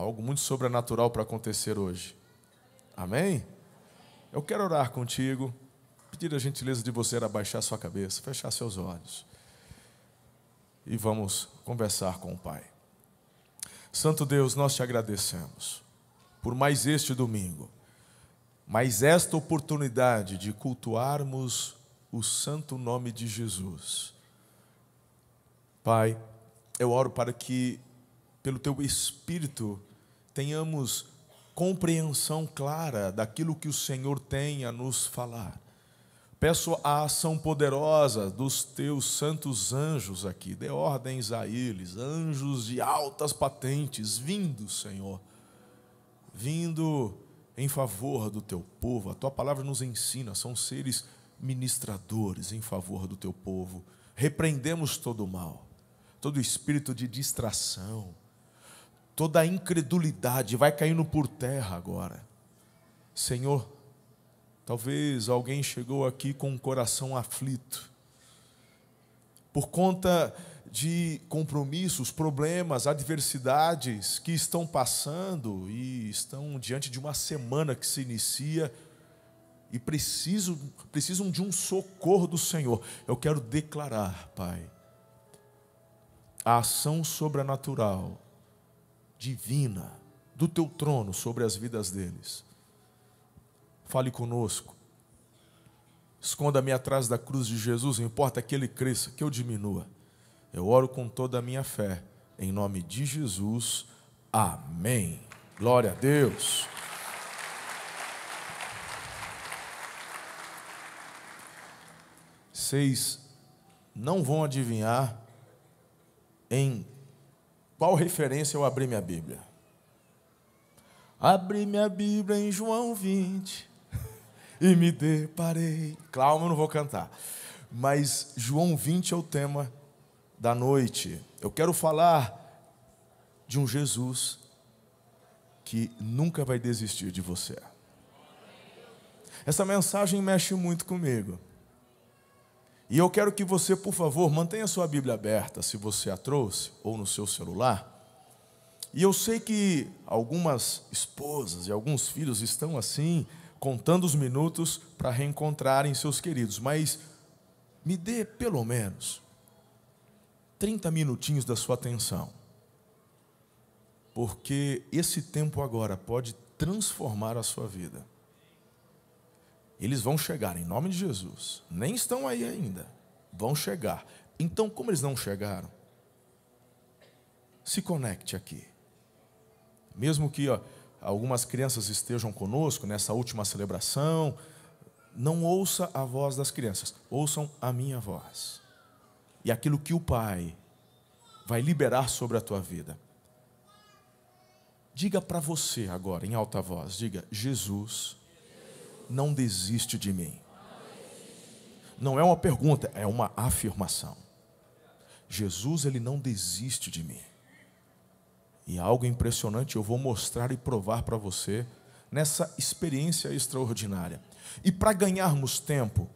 algo muito sobrenatural para acontecer hoje. Amém? Eu quero orar contigo, pedir a gentileza de você abaixar sua cabeça, fechar seus olhos. E vamos conversar com o Pai. Santo Deus, nós te agradecemos por mais este domingo, mais esta oportunidade de cultuarmos o santo nome de Jesus. Pai, eu oro para que, pelo Teu Espírito, tenhamos compreensão clara daquilo que o Senhor tem a nos falar. Peço a ação poderosa dos Teus santos anjos aqui, dê ordens a eles, anjos de altas patentes, vindo, Senhor, vindo em favor do Teu povo. A Tua palavra nos ensina, são seres ministradores em favor do Teu povo. Repreendemos todo o mal, todo espírito de distração, toda a incredulidade vai caindo por terra agora. Senhor, talvez alguém chegou aqui com um coração aflito, por conta de compromissos, problemas, adversidades que estão passando e estão diante de uma semana que se inicia e precisam de um socorro do Senhor. Eu quero declarar, Pai, a ação sobrenatural, divina, do Teu trono sobre as vidas deles. Fale conosco. Esconda-me atrás da cruz de Jesus, não importa que Ele cresça, que eu diminua. Eu oro com toda a minha fé, em nome de Jesus. Amém. Glória a Deus. Vocês não vão adivinhar em qual referência eu abri minha Bíblia. Abri minha Bíblia em João 20 e me deparei. Calma, eu não vou cantar. Mas João 20 é o tema da noite. Eu quero falar de um Jesus que nunca vai desistir de você. Essa mensagem mexe muito comigo. E eu quero que você, por favor, mantenha sua Bíblia aberta, se você a trouxe, ou no seu celular. E eu sei que algumas esposas e alguns filhos estão assim, contando os minutos para reencontrarem seus queridos. Mas me dê pelo menos 30 minutinhos da sua atenção. Porque esse tempo agora pode transformar a sua vida. Eles vão chegar em nome de Jesus. Nem estão aí ainda. Vão chegar. Então, como eles não chegaram, se conecte aqui. Mesmo que algumas crianças estejam conosco nessa última celebração, não ouça a voz das crianças, ouçam a minha voz. E aquilo que o Pai vai liberar sobre a tua vida. Diga para você agora, em alta voz, diga: Jesus não desiste de mim. Não é uma pergunta, é uma afirmação. Jesus, Ele não desiste de mim. E algo impressionante eu vou mostrar e provar para você nessa experiência extraordinária. E para ganharmos tempo,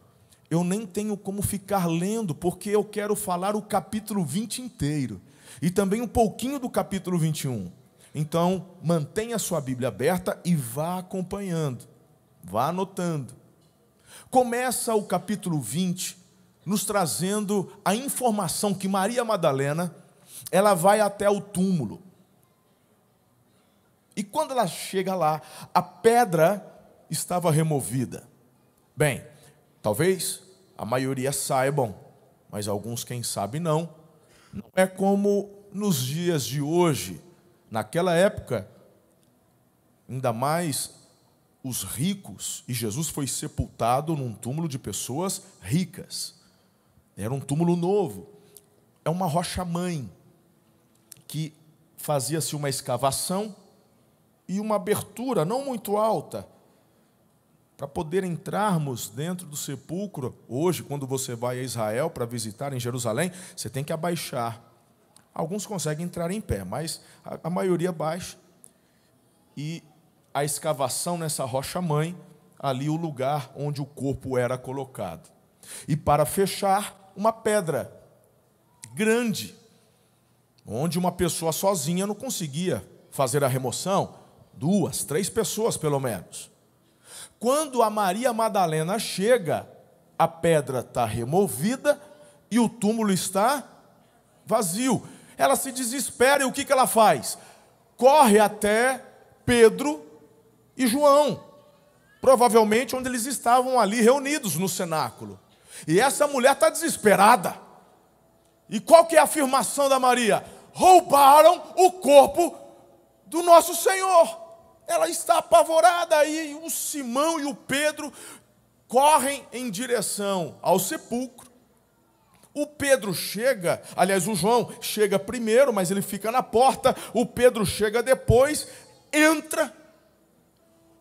eu nem tenho como ficar lendo, porque eu quero falar o capítulo 20 inteiro. E também um pouquinho do capítulo 21. Então, mantenha a sua Bíblia aberta e vá acompanhando. Vá anotando. Começa o capítulo 20 nos trazendo a informação que Maria Madalena, ela vai até o túmulo. E quando ela chega lá, a pedra estava removida. Bem, talvez a maioria saibam, mas alguns, quem sabe, não. Não é como nos dias de hoje. Naquela época, ainda mais os ricos, e Jesus foi sepultado num túmulo de pessoas ricas. Era um túmulo novo. É uma rocha-mãe que fazia-se uma escavação e uma abertura não muito alta para poder entrarmos dentro do sepulcro. Hoje, quando você vai a Israel para visitar em Jerusalém, você tem que abaixar. Alguns conseguem entrar em pé, mas a maioria baixa. E a escavação nessa rocha-mãe, ali o lugar onde o corpo era colocado. E para fechar, uma pedra grande, onde uma pessoa sozinha não conseguia fazer a remoção? 2, 3 pessoas pelo menos. Quando a Maria Madalena chega, a pedra está removida e o túmulo está vazio. Ela se desespera e o que ela faz? Corre até Pedro e João, provavelmente onde eles estavam ali reunidos no cenáculo. E essa mulher está desesperada. E qual que é a afirmação da Maria? Roubaram o corpo do nosso Senhor. Ela está apavorada. E o Simão e o Pedro correm em direção ao sepulcro. O Pedro chega, aliás, o João chega primeiro, mas ele fica na porta. O Pedro chega depois, entra.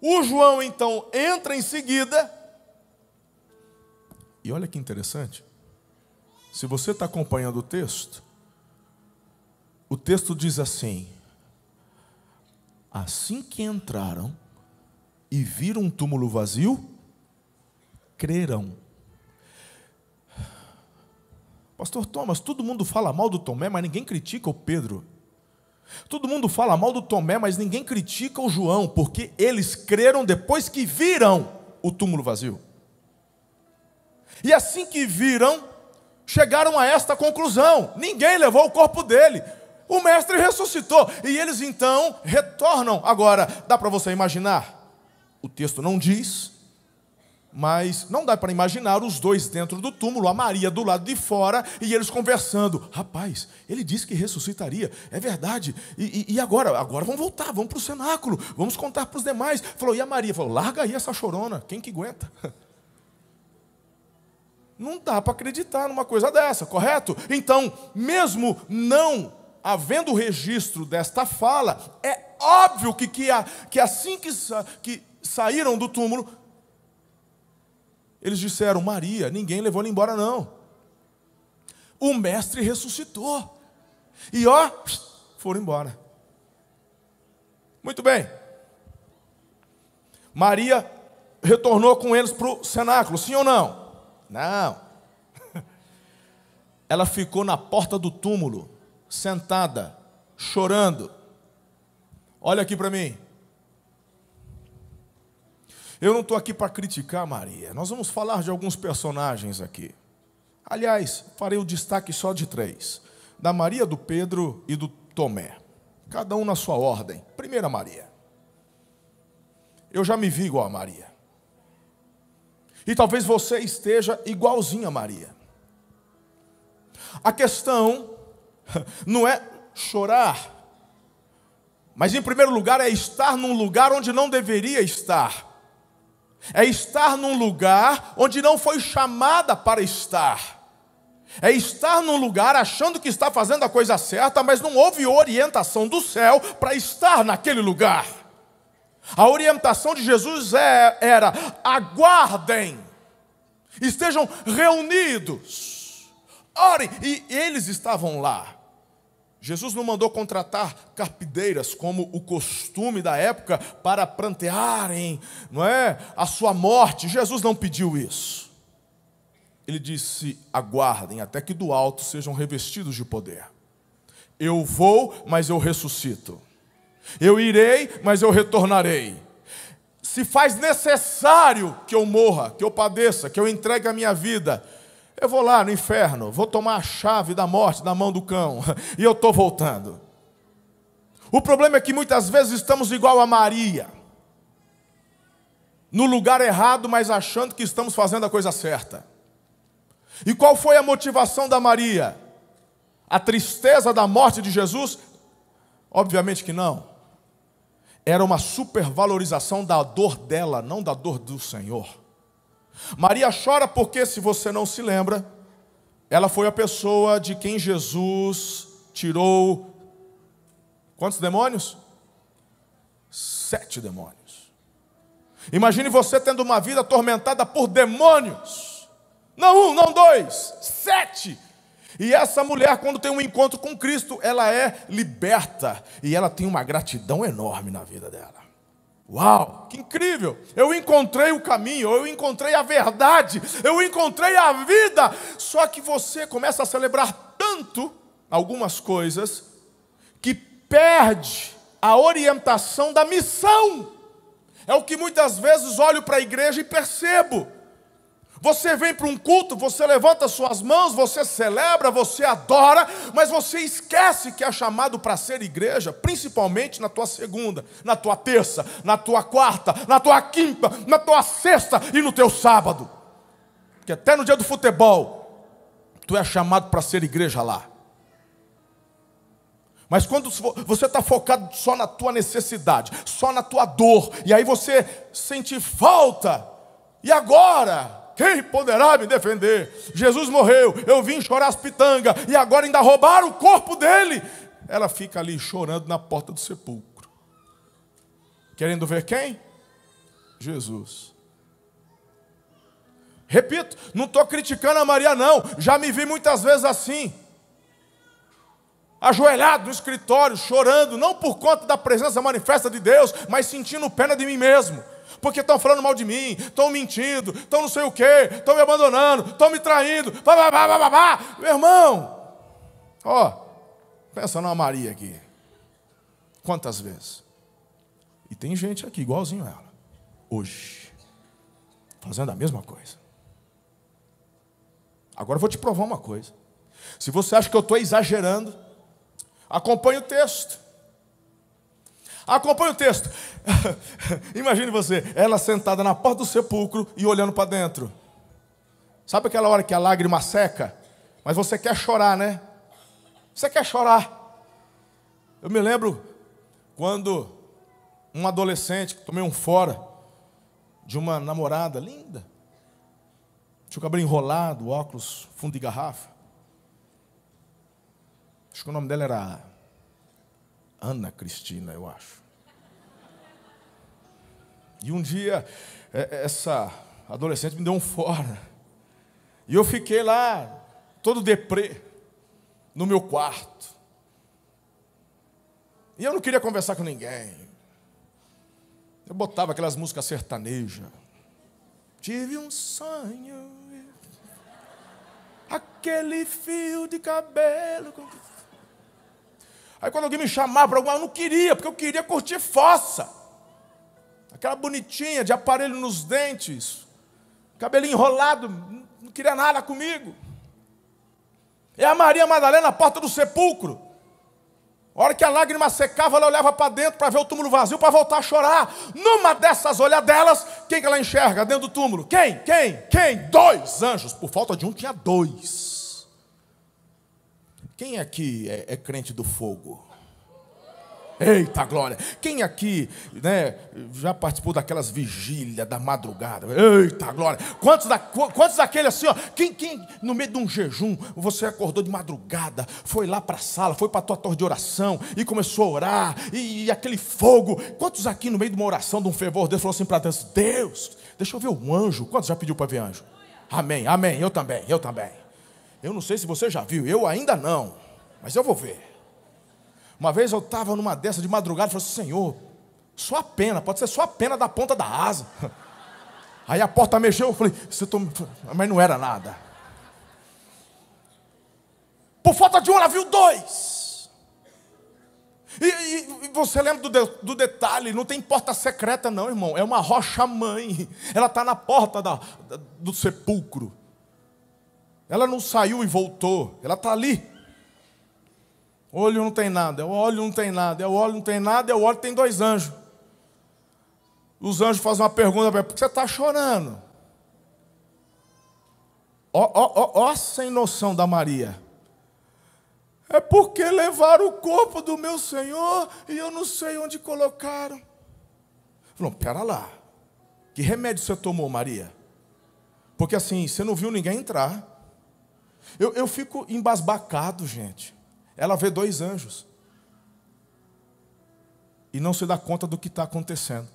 O João, então, entra em seguida. E olha que interessante. Se você está acompanhando o texto diz assim: assim que entraram e viram um túmulo vazio, creram. Pastor Thomas, todo mundo fala mal do Tomé, mas ninguém critica o Pedro. Todo mundo fala mal do Tomé, mas ninguém critica o João, porque eles creram depois que viram o túmulo vazio. E assim que viram, chegaram a esta conclusão: ninguém levou o corpo dele, o mestre ressuscitou. E eles então retornam. Agora, dá para você imaginar? O texto não diz, mas não dá para imaginar os dois dentro do túmulo, a Maria do lado de fora e eles conversando. Rapaz, ele disse que ressuscitaria, é verdade. E agora? Agora vamos voltar, vamos para o cenáculo, vamos contar para os demais. Falou, e a Maria? Falou, larga aí essa chorona, quem que aguenta? Não dá para acreditar numa coisa dessa, correto? Então, mesmo não havendo registro desta fala, é óbvio que assim que saíram do túmulo, eles disseram, Maria, ninguém levou ele embora não. O mestre ressuscitou. E foram embora. Muito bem. Maria retornou com eles para o cenáculo, sim ou não? Não. Ela ficou na porta do túmulo, sentada, chorando. Olha aqui para mim. Eu não estou aqui para criticar Maria. Nós vamos falar de alguns personagens aqui. Aliás, farei o destaque só de 3. Da Maria, do Pedro e do Tomé. Cada um na sua ordem. Primeira Maria. Eu já me vi igual a Maria. E talvez você esteja igualzinho a Maria. A questão não é chorar, mas em primeiro lugar é estar num lugar onde não deveria estar. É estar num lugar onde não foi chamada para estar. É estar num lugar achando que está fazendo a coisa certa, mas não houve orientação do céu para estar naquele lugar. A orientação de Jesus era: aguardem, estejam reunidos, orem. E eles estavam lá. Jesus não mandou contratar carpideiras, como o costume da época, para prantearem, não é, a sua morte. Jesus não pediu isso. Ele disse, aguardem até que do alto sejam revestidos de poder. Eu vou, mas eu ressuscito. Eu irei, mas eu retornarei. Se faz necessário que eu morra, que eu padeça, que eu entregue a minha vida, eu vou lá no inferno, vou tomar a chave da morte da mão do cão, e eu estou voltando. O problema é que muitas vezes estamos igual a Maria, no lugar errado, mas achando que estamos fazendo a coisa certa. E qual foi a motivação da Maria? A tristeza da morte de Jesus? Obviamente que não. Era uma supervalorização da dor dela, não da dor do Senhor. Maria chora porque, se você não se lembra, ela foi a pessoa de quem Jesus tirou quantos demônios? 7 demônios. Imagine você tendo uma vida atormentada por demônios. Não 1, não 2, 7. E essa mulher, quando tem um encontro com Cristo, ela é liberta. E ela tem uma gratidão enorme na vida dela. Uau, que incrível! Eu encontrei o caminho, eu encontrei a verdade, eu encontrei a vida. Só que você começa a celebrar tanto algumas coisas que perde a orientação da missão. É o que muitas vezes olho para a igreja e percebo. Você vem para um culto, você levanta suas mãos, você celebra, você adora, mas você esquece que é chamado para ser igreja, principalmente na tua segunda, na tua terça, na tua quarta, na tua quinta, na tua sexta e no teu sábado. Porque até no dia do futebol, tu é chamado para ser igreja lá. Mas quando você está focado só na tua necessidade, só na tua dor, e aí você sente falta, e agora? Quem poderá me defender? Jesus morreu, eu vim chorar as pitangas, e agora ainda roubaram o corpo dele. Ela fica ali chorando na porta do sepulcro. Querendo ver quem? Jesus. Repito, não estou criticando a Maria não, já me vi muitas vezes assim. Ajoelhado no escritório, chorando, não por conta da presença manifesta de Deus, mas sentindo pena de mim mesmo. Porque estão falando mal de mim, estão mentindo, estão não sei o quê, estão me abandonando, estão me traindo, meu irmão, pensa numa Maria aqui, quantas vezes? E tem gente aqui igualzinho a ela, hoje, fazendo a mesma coisa. Agora eu vou te provar uma coisa, se você acha que eu estou exagerando, acompanhe o texto. Acompanhe o texto. Imagine você, ela sentada na porta do sepulcro e olhando para dentro. Sabe aquela hora que a lágrima seca? Mas você quer chorar, né? Você quer chorar. Eu me lembro quando um adolescente, tomei um fora de uma namorada linda. Tinha o cabelo enrolado, óculos, fundo de garrafa. Acho que o nome dela era Ana Cristina, eu acho. E um dia, essa adolescente me deu um fora. E eu fiquei lá, todo deprê, no meu quarto. E eu não queria conversar com ninguém. Eu botava aquelas músicas sertanejas. Tive um sonho, aquele fio de cabelo. Aí quando alguém me chamava para alguma, eu não queria, porque eu queria curtir fossa. Aquela bonitinha de aparelho nos dentes, cabelinho enrolado, não queria nada comigo. É a Maria Madalena na porta do sepulcro. A hora que a lágrima secava, ela olhava para dentro para ver o túmulo vazio, para voltar a chorar. Numa dessas olhadelas, quem que ela enxerga dentro do túmulo? Quem? 2 anjos. Por falta de um, tinha 2. Quem aqui é crente do fogo? Eita glória! Quem aqui, já participou daquelas vigílias da madrugada? Eita glória! Quantos daqueles assim, ó? Quem no meio de um jejum, você acordou de madrugada, foi lá para a sala, foi para a tua torre de oração e começou a orar, e aquele fogo. Quantos aqui no meio de uma oração, de um fervor, Deus falou assim para Deus: Deus, deixa eu ver um anjo. Quantos já pediu para ver anjo? Amém, eu também. Eu não sei se você já viu, eu ainda não, mas eu vou ver. Uma vez eu estava numa dessa de madrugada e falei assim: Senhor, só a pena, pode ser só a pena da ponta da asa. Aí a porta mexeu, eu falei, mas não era nada. Por falta de um, ela viu 2. E você lembra do detalhe, não tem porta secreta não, irmão. É uma rocha-mãe. Ela está na porta do sepulcro. Ela não saiu e voltou, ela está ali. Olho não tem nada, eu olho não tem nada, eu olho não tem nada, eu olho tem 2 anjos. Os anjos fazem uma pergunta para ela: por que você está chorando? Ó, sem noção da Maria. É porque levaram o corpo do meu Senhor e eu não sei onde colocaram. Falou: pera lá, que remédio você tomou, Maria? Porque assim, você não viu ninguém entrar. Eu fico embasbacado, gente. Ela vê 2 anjos e não se dá conta do que está acontecendo.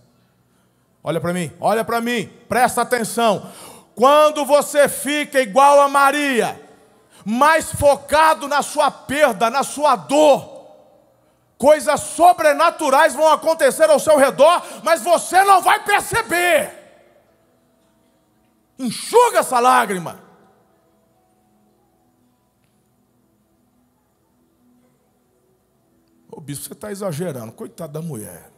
Olha para mim, presta atenção. Quando você fica igual a Maria, mais focado na sua perda, na sua dor, coisas sobrenaturais vão acontecer ao seu redor, mas você não vai perceber. Enxuga essa lágrima. bispo, você está exagerando. Coitado da mulher.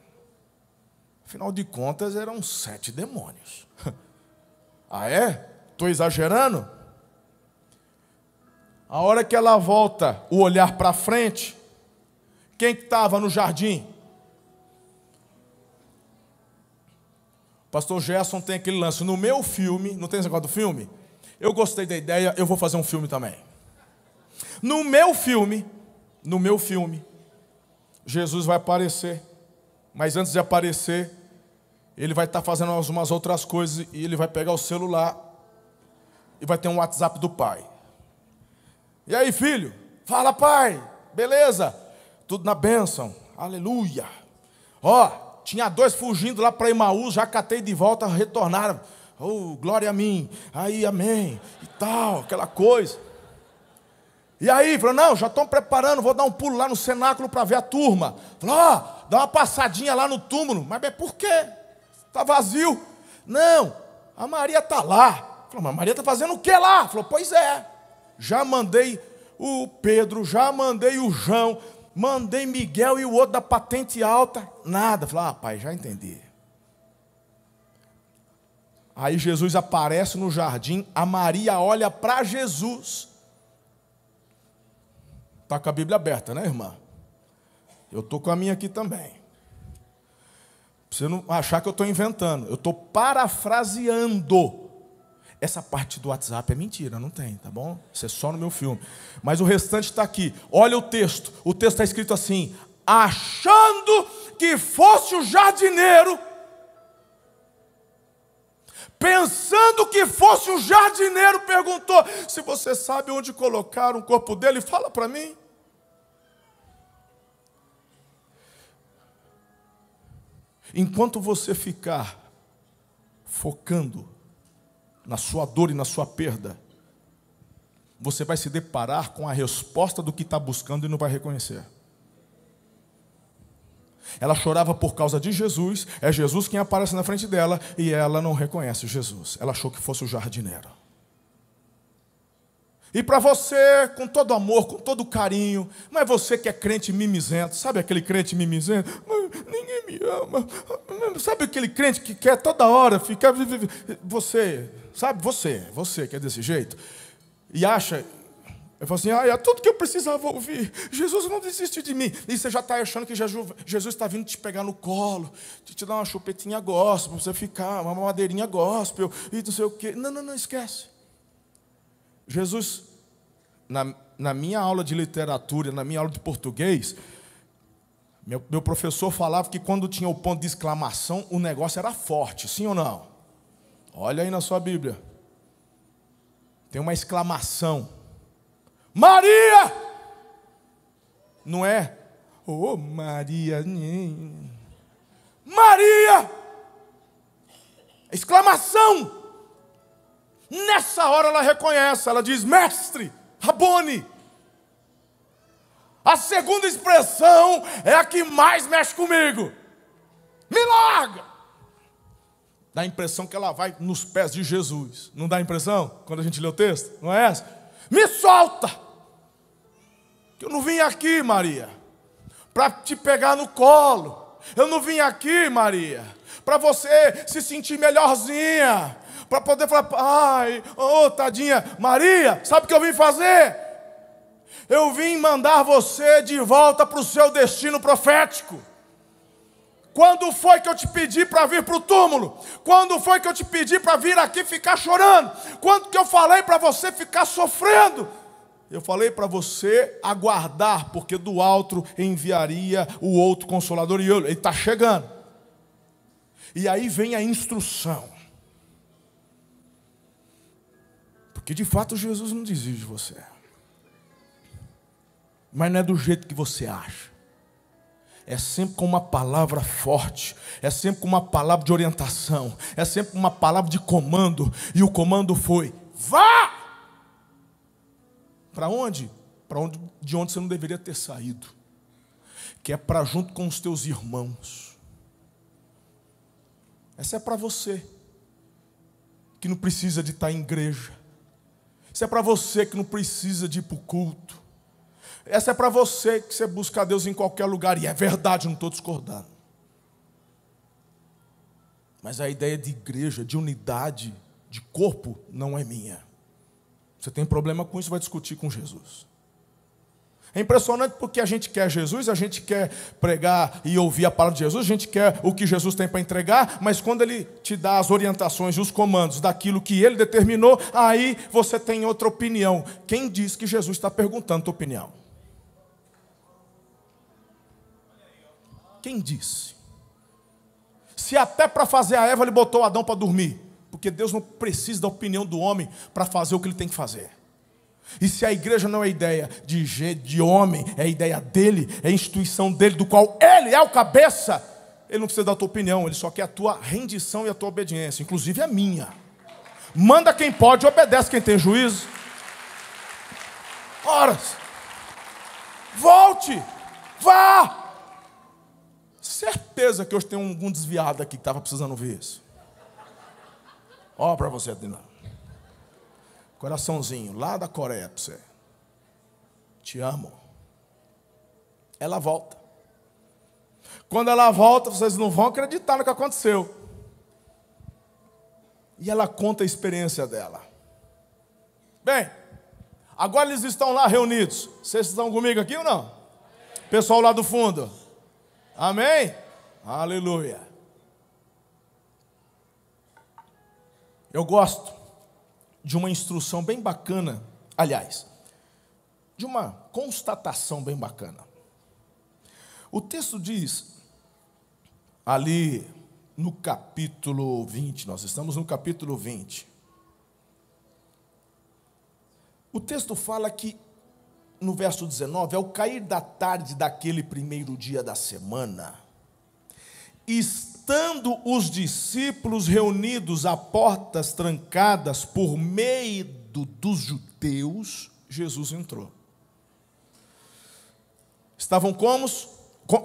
Afinal de contas, eram 7 demônios. Ah, é? Estou exagerando? A hora que ela volta o olhar para frente, quem que estava no jardim? O pastor Gerson tem aquele lance. No meu filme, não tem esse negócio do filme? Eu gostei da ideia, eu vou fazer um filme também. No meu filme, Jesus vai aparecer. Mas antes de aparecer, ele vai estar fazendo umas outras coisas e ele vai pegar o celular e vai ter um WhatsApp do pai. E aí, filho? Fala, pai. Beleza? Tudo na bênção. Aleluia. Ó, tinha 2 fugindo lá para Emaús, já catei de volta, retornaram. Oh, glória a mim. Aí, amém. E tal, aquela coisa. E aí, falou, não, já estão preparando, vou dar um pulo lá no cenáculo para ver a turma. Falou, ó, dá uma passadinha lá no túmulo. Mas por quê? Está vazio. Não, a Maria está lá. Falou, mas a Maria está fazendo o que lá? Falou, pois é. Já mandei o Pedro, já mandei o João, mandei Miguel e o outro da patente alta. Nada. Falei, pai, já entendi. Aí Jesus aparece no jardim, a Maria olha para Jesus. Está com a Bíblia aberta, né, irmã? Eu estou com a minha aqui também. Pra você não achar que eu estou inventando. Eu estou parafraseando. Essa parte do WhatsApp é mentira, não tem, tá bom? Isso é só no meu filme. Mas o restante está aqui. Olha o texto. O texto está escrito assim: achando que fosse o jardineiro, pensando que fosse o jardineiro, perguntou: se você sabe onde colocaram o corpo dele, fala para mim. Enquanto você ficar focando na sua dor e na sua perda, você vai se deparar com a resposta do que está buscando e não vai reconhecer. Ela chorava por causa de Jesus, é Jesus quem aparece na frente dela, e ela não reconhece Jesus. Ela achou que fosse o jardineiro. E para você, com todo amor, com todo carinho, não é você que é crente mimizento, sabe aquele crente mimizento? Ninguém me ama. Sabe aquele crente que quer toda hora ficar... Você, sabe, você que é desse jeito, e acha... Eu falo assim, é tudo que eu precisava ouvir. Jesus não desiste de mim. E você já está achando que Jesus está vindo te pegar no colo, te dar uma chupetinha gospel, para você ficar, uma madeirinha gospel, e não sei o quê. Não, esquece. Jesus, na minha aula de literatura, na minha aula de português, meu professor falava que quando tinha o ponto de exclamação, o negócio era forte, sim ou não? Olha aí na sua Bíblia. Tem uma exclamação. Maria! Não é? Oh, Maria! Maria! Exclamação! Nessa hora ela reconhece, ela diz, mestre, Rabone. A segunda expressão é a que mais mexe comigo. Me larga! Dá a impressão que ela vai nos pés de Jesus. Não dá a impressão? Quando a gente lê o texto? Não é essa? Me solta! Eu não vim aqui, Maria, para te pegar no colo. Eu não vim aqui, Maria, para você se sentir melhorzinha, para poder falar, ai, tadinha. Maria, sabe o que eu vim fazer? Eu vim mandar você de volta para o seu destino profético. Quando foi que eu te pedi para vir para o túmulo? Quando foi que eu te pedi para vir aqui ficar chorando? Quando que eu falei para você ficar sofrendo? Eu falei para você aguardar, porque do alto enviaria o outro Consolador, e ele está chegando. E aí vem a instrução. Porque de fato Jesus não desiste de você. Mas não é do jeito que você acha. É sempre com uma palavra forte, é sempre com uma palavra de orientação, é sempre com uma palavra de comando. E o comando foi, vá! Para onde? De onde você não deveria ter saído. Que é para junto com os teus irmãos. Essa é para você, que não precisa de estar em igreja. Isso é para você que não precisa de ir para o culto. Essa é para você, que você busca Deus em qualquer lugar. E é verdade, não estou discordando. Mas a ideia de igreja, de unidade, de corpo, não é minha. Você tem problema com isso, vai discutir com Jesus. É impressionante porque a gente quer Jesus, a gente quer pregar e ouvir a palavra de Jesus, a gente quer o que Jesus tem para entregar, mas quando Ele te dá as orientações e os comandos daquilo que Ele determinou, aí você tem outra opinião. Quem diz que Jesus está perguntando a tua opinião? Quem disse? Se até para fazer a Eva Ele botou Adão para dormir, porque Deus não precisa da opinião do homem para fazer o que Ele tem que fazer. E se a igreja não é ideia de homem, é ideia dele, é a instituição dele, do qual ele é o cabeça, ele não precisa da tua opinião, ele só quer a tua rendição e a tua obediência, inclusive a minha. Manda quem pode, obedece quem tem juízo. Ora, volte, vá. Certeza que hoje tem algum desviado aqui que estava precisando ouvir isso. Ó para você, Adina. Coraçãozinho, lá da Coreia para você. Te amo. Ela volta. Quando ela volta, vocês não vão acreditar no que aconteceu. E ela conta a experiência dela. Bem, agora eles estão lá reunidos. Vocês estão comigo aqui ou não? Pessoal lá do fundo. Amém? Aleluia. Eu gosto de uma instrução bem bacana, aliás, de uma constatação bem bacana. O texto diz, ali no capítulo 20, nós estamos no capítulo 20. O texto fala que, no verso 19, ao cair da tarde daquele primeiro dia da semana, estando os discípulos reunidos a portas trancadas por medo dos judeus, Jesus entrou. Estavam como?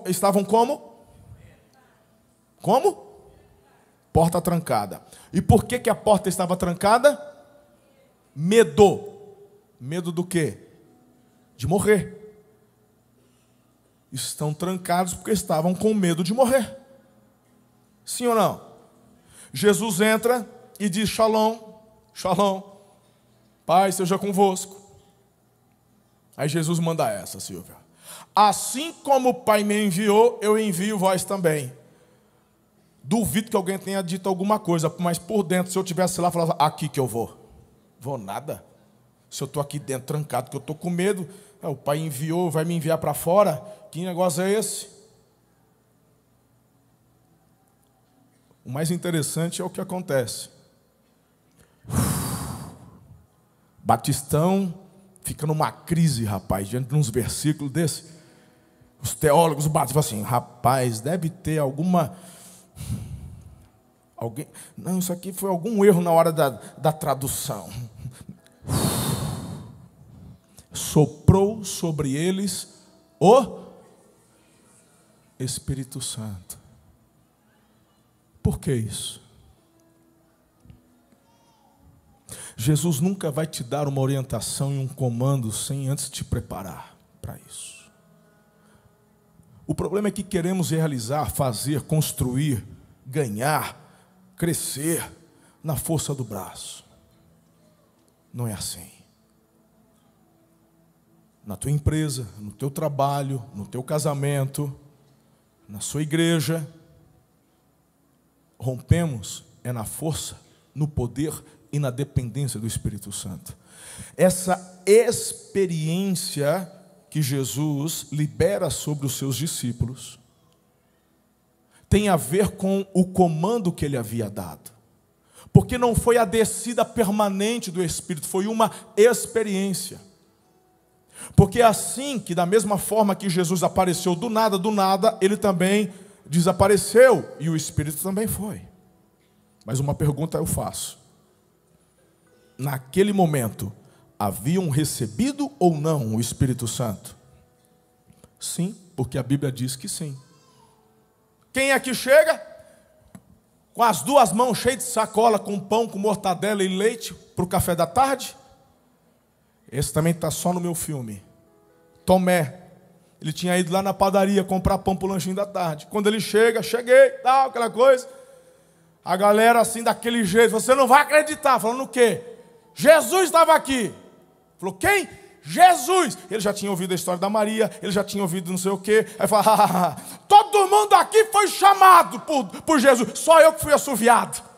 Estavam como? Como? Porta trancada. E por que a porta estava trancada? Medo. Medo do quê? De morrer. Estão trancados porque estavam com medo de morrer. Sim ou não? Jesus entra e diz: Shalom, Shalom, Pai seja convosco. Aí Jesus manda essa, Silvia: assim como o Pai me enviou, eu envio vós também. Duvido que alguém tenha dito alguma coisa, mas por dentro, se eu tivesse lá, falava: aqui que eu vou. Vou nada. Se eu estou aqui dentro trancado, que eu estou com medo, o Pai enviou, vai me enviar para fora. Que negócio é esse? O mais interessante é o que acontece. Batistão fica numa crise, rapaz, diante de uns versículos desse. Os teólogos batem assim: rapaz, deve ter alguém. Não, isso aqui foi algum erro na hora da tradução. Soprou sobre eles o Espírito Santo. Por que isso? Jesus nunca vai te dar uma orientação e um comando sem antes te preparar para isso. O problema é que queremos realizar, fazer, construir, ganhar, crescer na força do braço. Não é assim. Na tua empresa, no teu trabalho, no teu casamento, na sua igreja, rompemos na força, no poder e na dependência do Espírito Santo. Essa experiência que Jesus libera sobre os seus discípulos tem a ver com o comando que ele havia dado. Porque não foi a descida permanente do Espírito, foi uma experiência. Porque é assim que, da mesma forma que Jesus apareceu do nada, ele também desapareceu e o Espírito também foi. Mas uma pergunta eu faço: naquele momento, haviam recebido ou não o Espírito Santo? Sim, porque a Bíblia diz que sim. Quem é que chega com as duas mãos cheias de sacola, com pão, com mortadela e leite para o café da tarde? Esse também está só no meu filme. Tomé. Ele tinha ido lá na padaria comprar pão para o lanchinho da tarde. Quando ele chega, cheguei, tal, aquela coisa. A galera assim, daquele jeito, você não vai acreditar. Falando o quê? Jesus estava aqui. Falou, quem? Jesus. Ele já tinha ouvido a história da Maria, ele já tinha ouvido não sei o quê. Aí fala, todo mundo aqui foi chamado por Jesus, só eu que fui assoviado.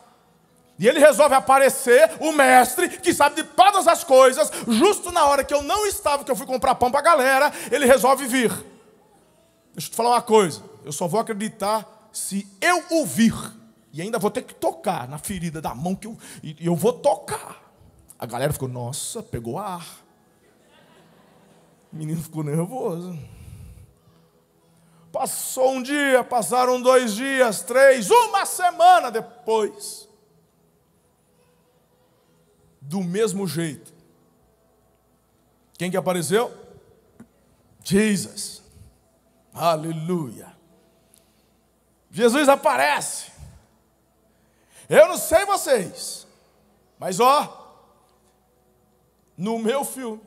E ele resolve aparecer, o mestre, que sabe de todas as coisas, justo na hora que eu não estava, que eu fui comprar pão para a galera, ele resolve vir. Deixa eu te falar uma coisa, eu só vou acreditar se eu ouvir. E ainda vou ter que tocar na ferida da mão, e eu vou tocar. A galera ficou, nossa, pegou ar. O menino ficou nervoso. Passou um dia, passaram 2 dias, 3, uma semana depois. Do mesmo jeito. Quem que apareceu? Jesus. Aleluia. Jesus aparece. Eu não sei vocês, mas no meu filme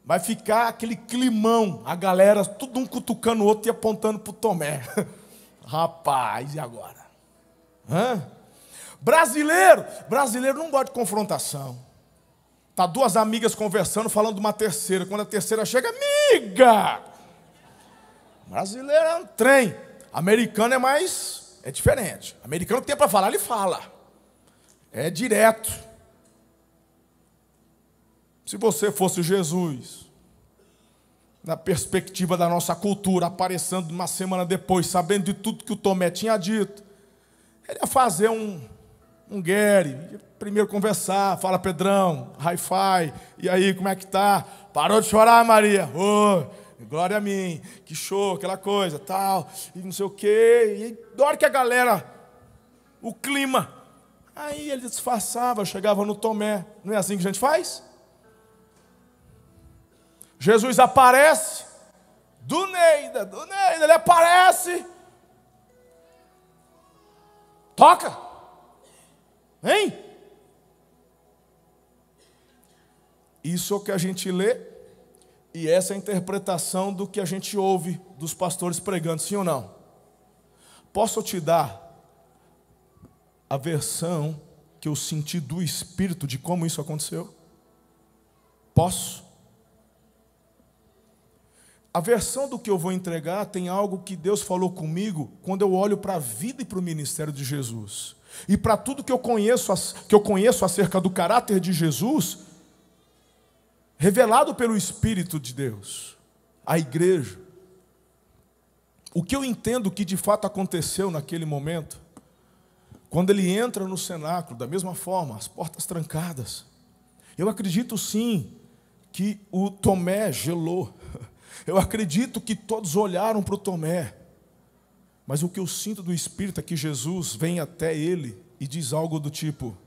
vai ficar aquele climão, a galera tudo um cutucando o outro e apontando para o Tomé. Rapaz, e agora? Brasileiro não gosta de confrontação. Tá 2 amigas conversando, falando de uma terceira. Quando a terceira chega, amiga! Brasileiro é um trem. Americano é diferente. Americano tem para falar, ele fala. É direto. Se você fosse Jesus, na perspectiva da nossa cultura, aparecendo uma semana depois, sabendo de tudo que o Tomé tinha dito, ele ia fazer um Gary, primeiro conversar, fala Pedrão, hi-fi, e aí, como é que tá? Parou de chorar, Maria? Glória a mim, que show, aquela coisa, tal, e não sei o quê. E aí, da hora que a galera, o clima, aí ele disfarçava, chegava no Tomé. Não é assim que a gente faz? Jesus aparece, do Neida, ele aparece, toca, hein? Isso é o que a gente lê, e essa é a interpretação do que a gente ouve dos pastores pregando, sim ou não? Posso te dar a versão que eu senti do Espírito de como isso aconteceu? Posso? A versão do que eu vou entregar tem algo que Deus falou comigo quando eu olho para a vida e para o ministério de Jesus. E para tudo que eu conheço acerca do caráter de Jesus, revelado pelo Espírito de Deus, a igreja. O que eu entendo que de fato aconteceu naquele momento, quando ele entra no cenáculo, da mesma forma, as portas trancadas, eu acredito sim que o Tomé gelou. Eu acredito que todos olharam para o Tomé, mas o que eu sinto do Espírito é que Jesus vem até ele e diz algo do tipo: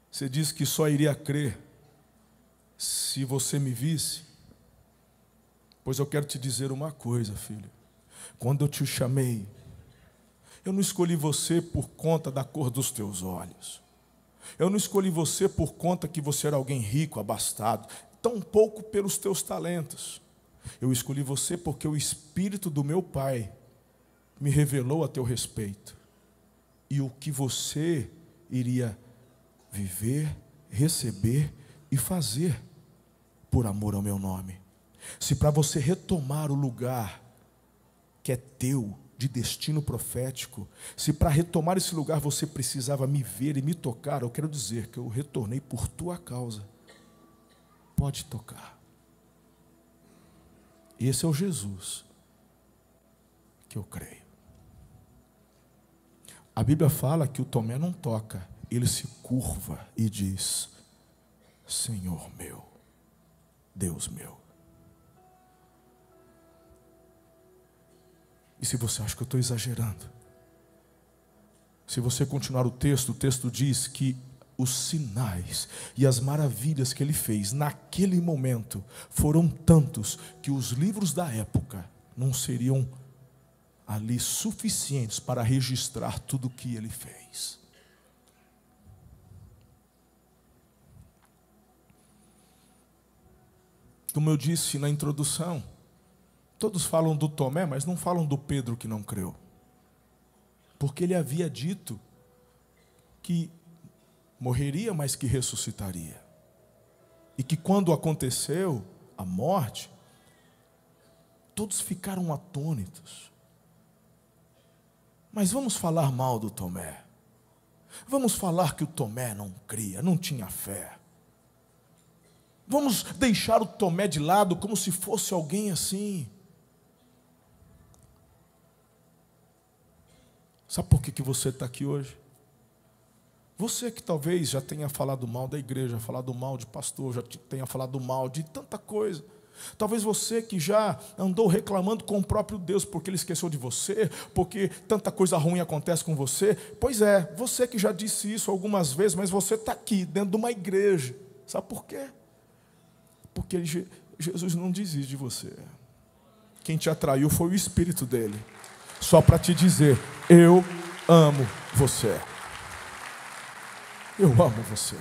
você disse que só iria crer se você me visse? Pois eu quero te dizer uma coisa, filho. Quando eu te chamei, eu não escolhi você por conta da cor dos teus olhos. Eu não escolhi você por conta que você era alguém rico, abastado. Tampouco pelos teus talentos. Eu escolhi você porque o Espírito do meu Pai me revelou a teu respeito. E o que você iria viver, receber e fazer por amor ao meu nome. Se para você retomar o lugar que é teu, de destino profético, se para retomar esse lugar você precisava me ver e me tocar, eu quero dizer que eu retornei por tua causa. Pode tocar. Esse é o Jesus que eu creio. A Bíblia fala que o Tomé não toca, ele se curva e diz: Senhor meu, Deus meu. E se você acha que eu estou exagerando, se você continuar o texto diz que os sinais e as maravilhas que ele fez naquele momento foram tantos que os livros da época não seriam ali suficientes para registrar tudo o que ele fez. Como eu disse na introdução, todos falam do Tomé, mas não falam do Pedro que não creu. Porque ele havia dito que morreria, mas que ressuscitaria. E que quando aconteceu a morte, todos ficaram atônitos. Mas vamos falar mal do Tomé. Vamos falar que o Tomé não cria, não tinha fé. Vamos deixar o Tomé de lado como se fosse alguém assim. Sabe por que você está aqui hoje? Você que talvez já tenha falado mal da igreja, falado mal de pastor, já tenha falado mal de tanta coisa. Talvez você que já andou reclamando com o próprio Deus porque Ele esqueceu de você, porque tanta coisa ruim acontece com você. Pois é, você que já disse isso algumas vezes, mas você está aqui dentro de uma igreja. Sabe por quê? Porque Jesus não desiste de você. Quem te atraiu foi o Espírito dele. Só para te dizer, eu amo você. Eu amo você.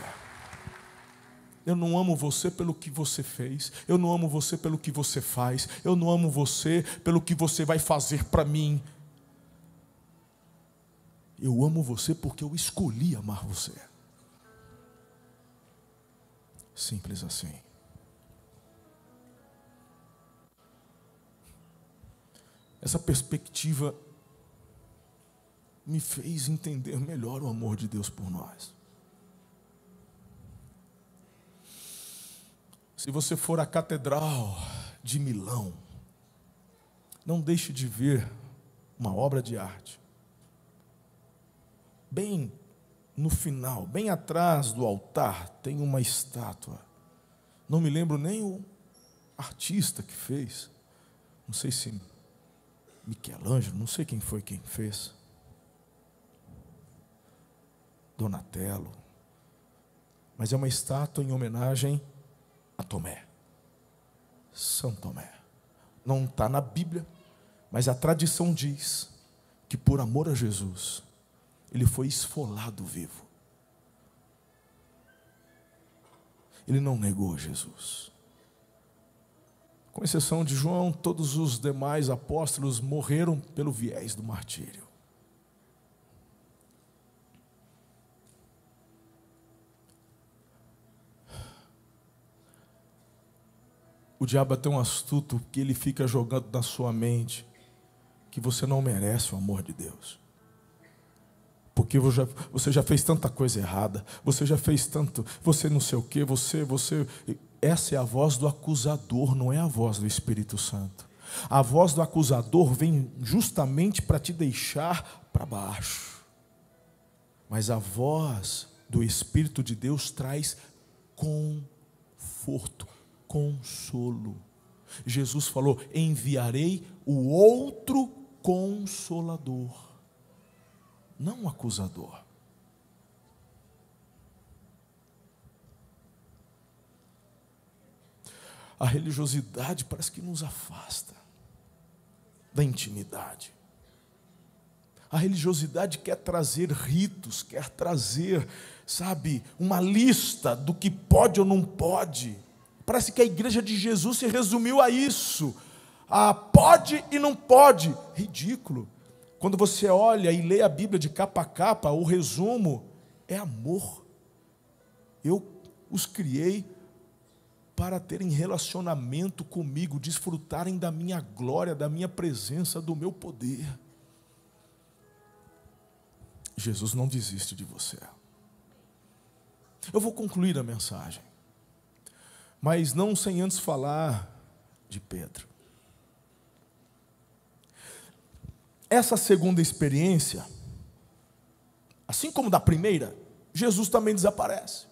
Eu não amo você pelo que você fez. Eu não amo você pelo que você faz. Eu não amo você pelo que você vai fazer para mim. Eu amo você porque eu escolhi amar você. Simples assim. Essa perspectiva me fez entender melhor o amor de Deus por nós. Se você for à Catedral de Milão, não deixe de ver uma obra de arte. Bem no final, bem atrás do altar, tem uma estátua. Não me lembro nem o artista que fez. Não sei se Michelangelo, não sei quem foi quem fez. Donatello. Mas é uma estátua em homenagem a Tomé, São Tomé. Não está na Bíblia, mas a tradição diz que por amor a Jesus, ele foi esfolado vivo. Ele não negou Jesus. Com exceção de João, todos os demais apóstolos morreram pelo viés do martírio. O diabo é tão astuto que ele fica jogando na sua mente que você não merece o amor de Deus. Porque você já fez tanta coisa errada, você já fez tanto, você não sei o quê, você... Essa é a voz do acusador, não é a voz do Espírito Santo. A voz do acusador vem justamente para te deixar para baixo. Mas a voz do Espírito de Deus traz conforto, consolo. Jesus falou: enviarei o outro consolador, não o acusador. A religiosidade parece que nos afasta da intimidade. A religiosidade quer trazer ritos, quer trazer, sabe, uma lista do que pode ou não pode. Parece que a igreja de Jesus se resumiu a isso. A pode e não pode. Ridículo. Quando você olha e lê a Bíblia de capa a capa, o resumo é amor. Eu os criei para terem relacionamento comigo, desfrutarem da minha glória, da minha presença, do meu poder. Jesus não desiste de você. Eu vou concluir a mensagem, mas não sem antes falar de Pedro. Essa segunda experiência, assim como da primeira, Jesus também desaparece.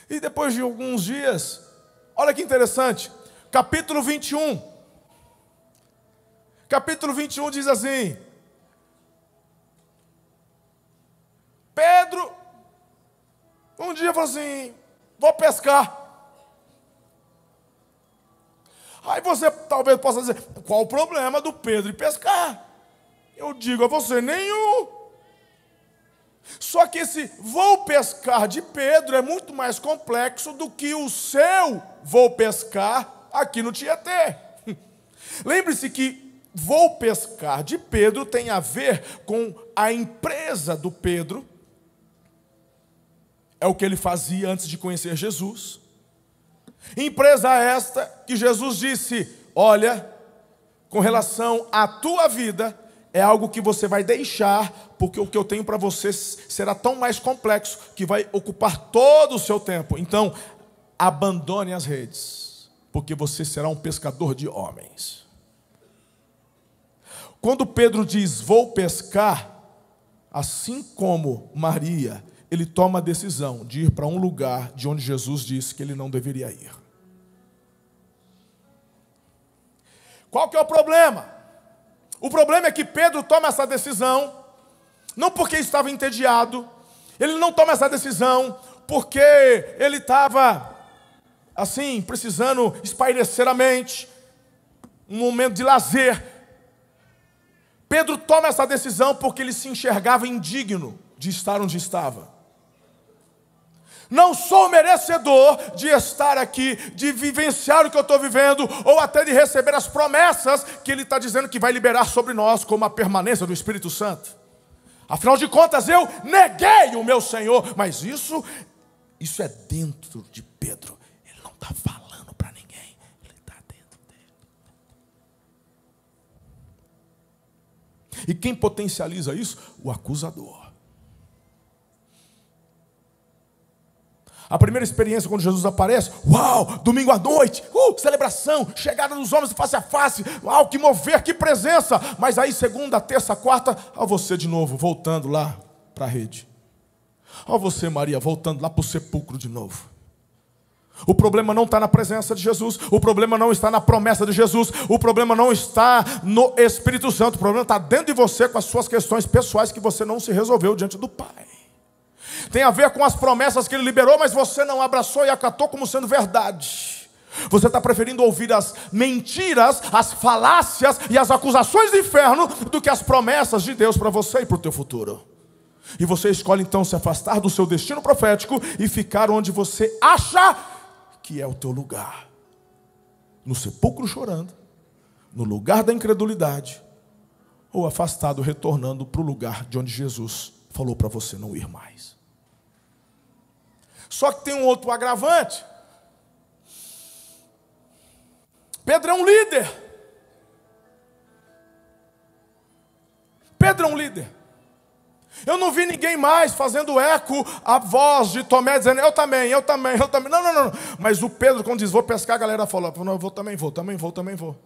E depois de alguns dias, olha que interessante, capítulo 21. Capítulo 21 diz assim: Pedro, um dia falou assim: vou pescar. Aí você talvez possa dizer: qual o problema do Pedro em pescar? Eu digo a você: nenhum. Só que esse vou pescar de Pedro é muito mais complexo do que o seu vou pescar aqui no Tietê. Lembre-se que vou pescar de Pedro tem a ver com a empresa do Pedro. É o que ele fazia antes de conhecer Jesus. Empresa esta que Jesus disse: olha, com relação à tua vida, é algo que você vai deixar, porque o que eu tenho para você será tão mais complexo, que vai ocupar todo o seu tempo. Então, abandone as redes, porque você será um pescador de homens. Quando Pedro diz, vou pescar, assim como Maria, ele toma a decisão de ir para um lugar de onde Jesus disse que ele não deveria ir. Qual que é o problema? O problema é que Pedro toma essa decisão, não porque estava entediado, ele não toma essa decisão porque ele estava, assim, precisando espairecer a mente, um momento de lazer. Pedro toma essa decisão porque ele se enxergava indigno de estar onde estava. Não sou merecedor de estar aqui, de vivenciar o que eu estou vivendo, ou até de receber as promessas que ele está dizendo que vai liberar sobre nós, como a permanência do Espírito Santo. Afinal de contas, eu neguei o meu Senhor. Mas isso é dentro de Pedro. Ele não está falando para ninguém. Ele está dentro dele. E quem potencializa isso? O acusador. A primeira experiência quando Jesus aparece, uau, domingo à noite, celebração, chegada dos homens face a face, uau, que mover, que presença. Mas aí segunda, terça, quarta, ó você de novo, voltando lá para a rede. Ó você, Maria, voltando lá para o sepulcro de novo. O problema não está na presença de Jesus, o problema não está na promessa de Jesus, o problema não está no Espírito Santo, o problema está dentro de você com as suas questões pessoais que você não se resolveu diante do Pai. Tem a ver com as promessas que ele liberou, mas você não abraçou e acatou como sendo verdade. Você está preferindo ouvir as mentiras, as falácias e as acusações do inferno do que as promessas de Deus para você e para o teu futuro. E você escolhe então se afastar do seu destino profético e ficar onde você acha que é o teu lugar. No sepulcro chorando, no lugar da incredulidade, ou afastado retornando para o lugar de onde Jesus falou para você não ir mais. Só que tem um outro agravante. Pedro é um líder. Pedro é um líder. Eu não vi ninguém mais fazendo eco à voz de Tomé, dizendo, eu também. Não. Mas o Pedro, quando diz, vou pescar, a galera fala, não, eu vou, também vou.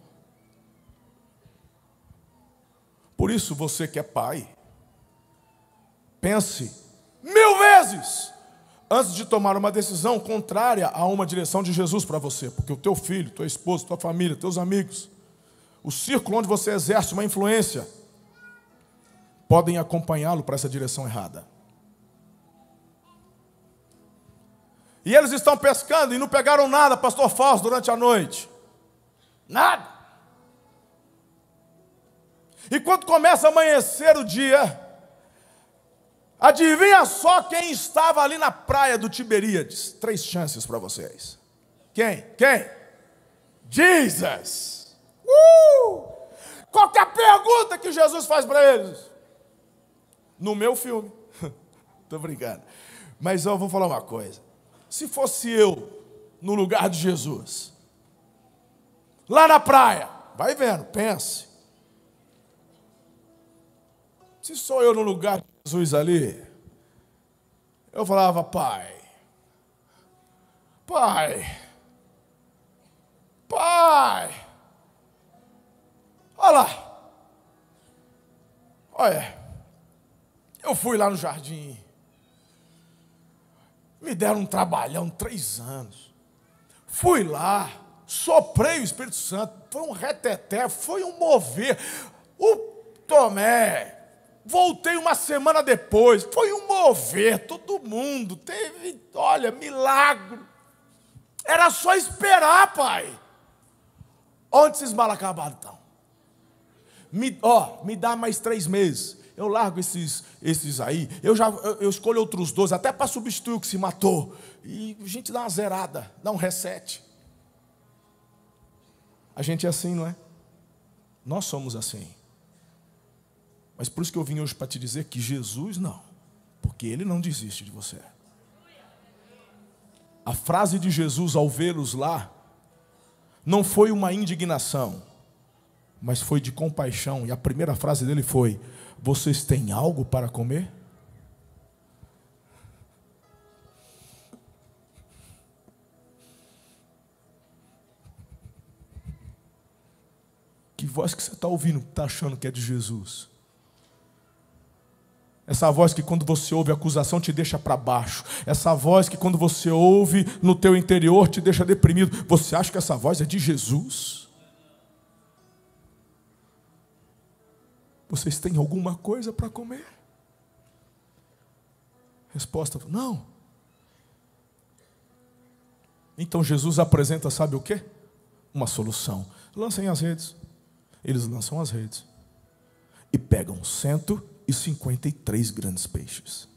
Por isso, você que é pai, pense 1000 vezes antes de tomar uma decisão contrária a uma direção de Jesus para você. Porque o teu filho, tua esposa, tua família, teus amigos, o círculo onde você exerce uma influência, podem acompanhá-lo para essa direção errada. E eles estão pescando e não pegaram nada, pastor Fausto, durante a noite. Nada. E quando começa a amanhecer o dia, adivinha só quem estava ali na praia do Tiberíades? 3 chances para vocês. Quem? Jesus. Qual que é a pergunta que Jesus faz para eles? No meu filme. Estou brincando. Mas eu vou falar uma coisa. Se fosse eu no lugar de Jesus, lá na praia, vai vendo, pense. Se sou eu no lugar de Jesus ali, eu falava, pai, olha, eu fui lá no jardim, me deram um trabalhão, 3 anos, fui lá, soprei o Espírito Santo, foi um reteté, foi um mover, o Tomé, voltei uma semana depois, foi um mover, todo mundo teve, olha, milagre. Era só esperar, pai. Onde esses mal acabados estão? Me dá mais 3 meses, eu largo esses aí, eu escolho outros 12, até para substituir o que se matou. E a gente dá uma zerada, dá um reset. A gente é assim, não é? Nós somos assim. Mas por isso que eu vim hoje para te dizer que Jesus não, porque Ele não desiste de você. A frase de Jesus ao vê-los lá, não foi uma indignação, mas foi de compaixão. E a primeira frase dele foi: vocês têm algo para comer? Que voz que você está ouvindo, está achando que é de Jesus? Essa voz que quando você ouve a acusação te deixa para baixo. Essa voz que quando você ouve no teu interior te deixa deprimido. Você acha que essa voz é de Jesus? Vocês têm alguma coisa para comer? Resposta: não. Então Jesus apresenta, sabe o quê? Uma solução. Lancem as redes. Eles lançam as redes e pegam 153 grandes peixes.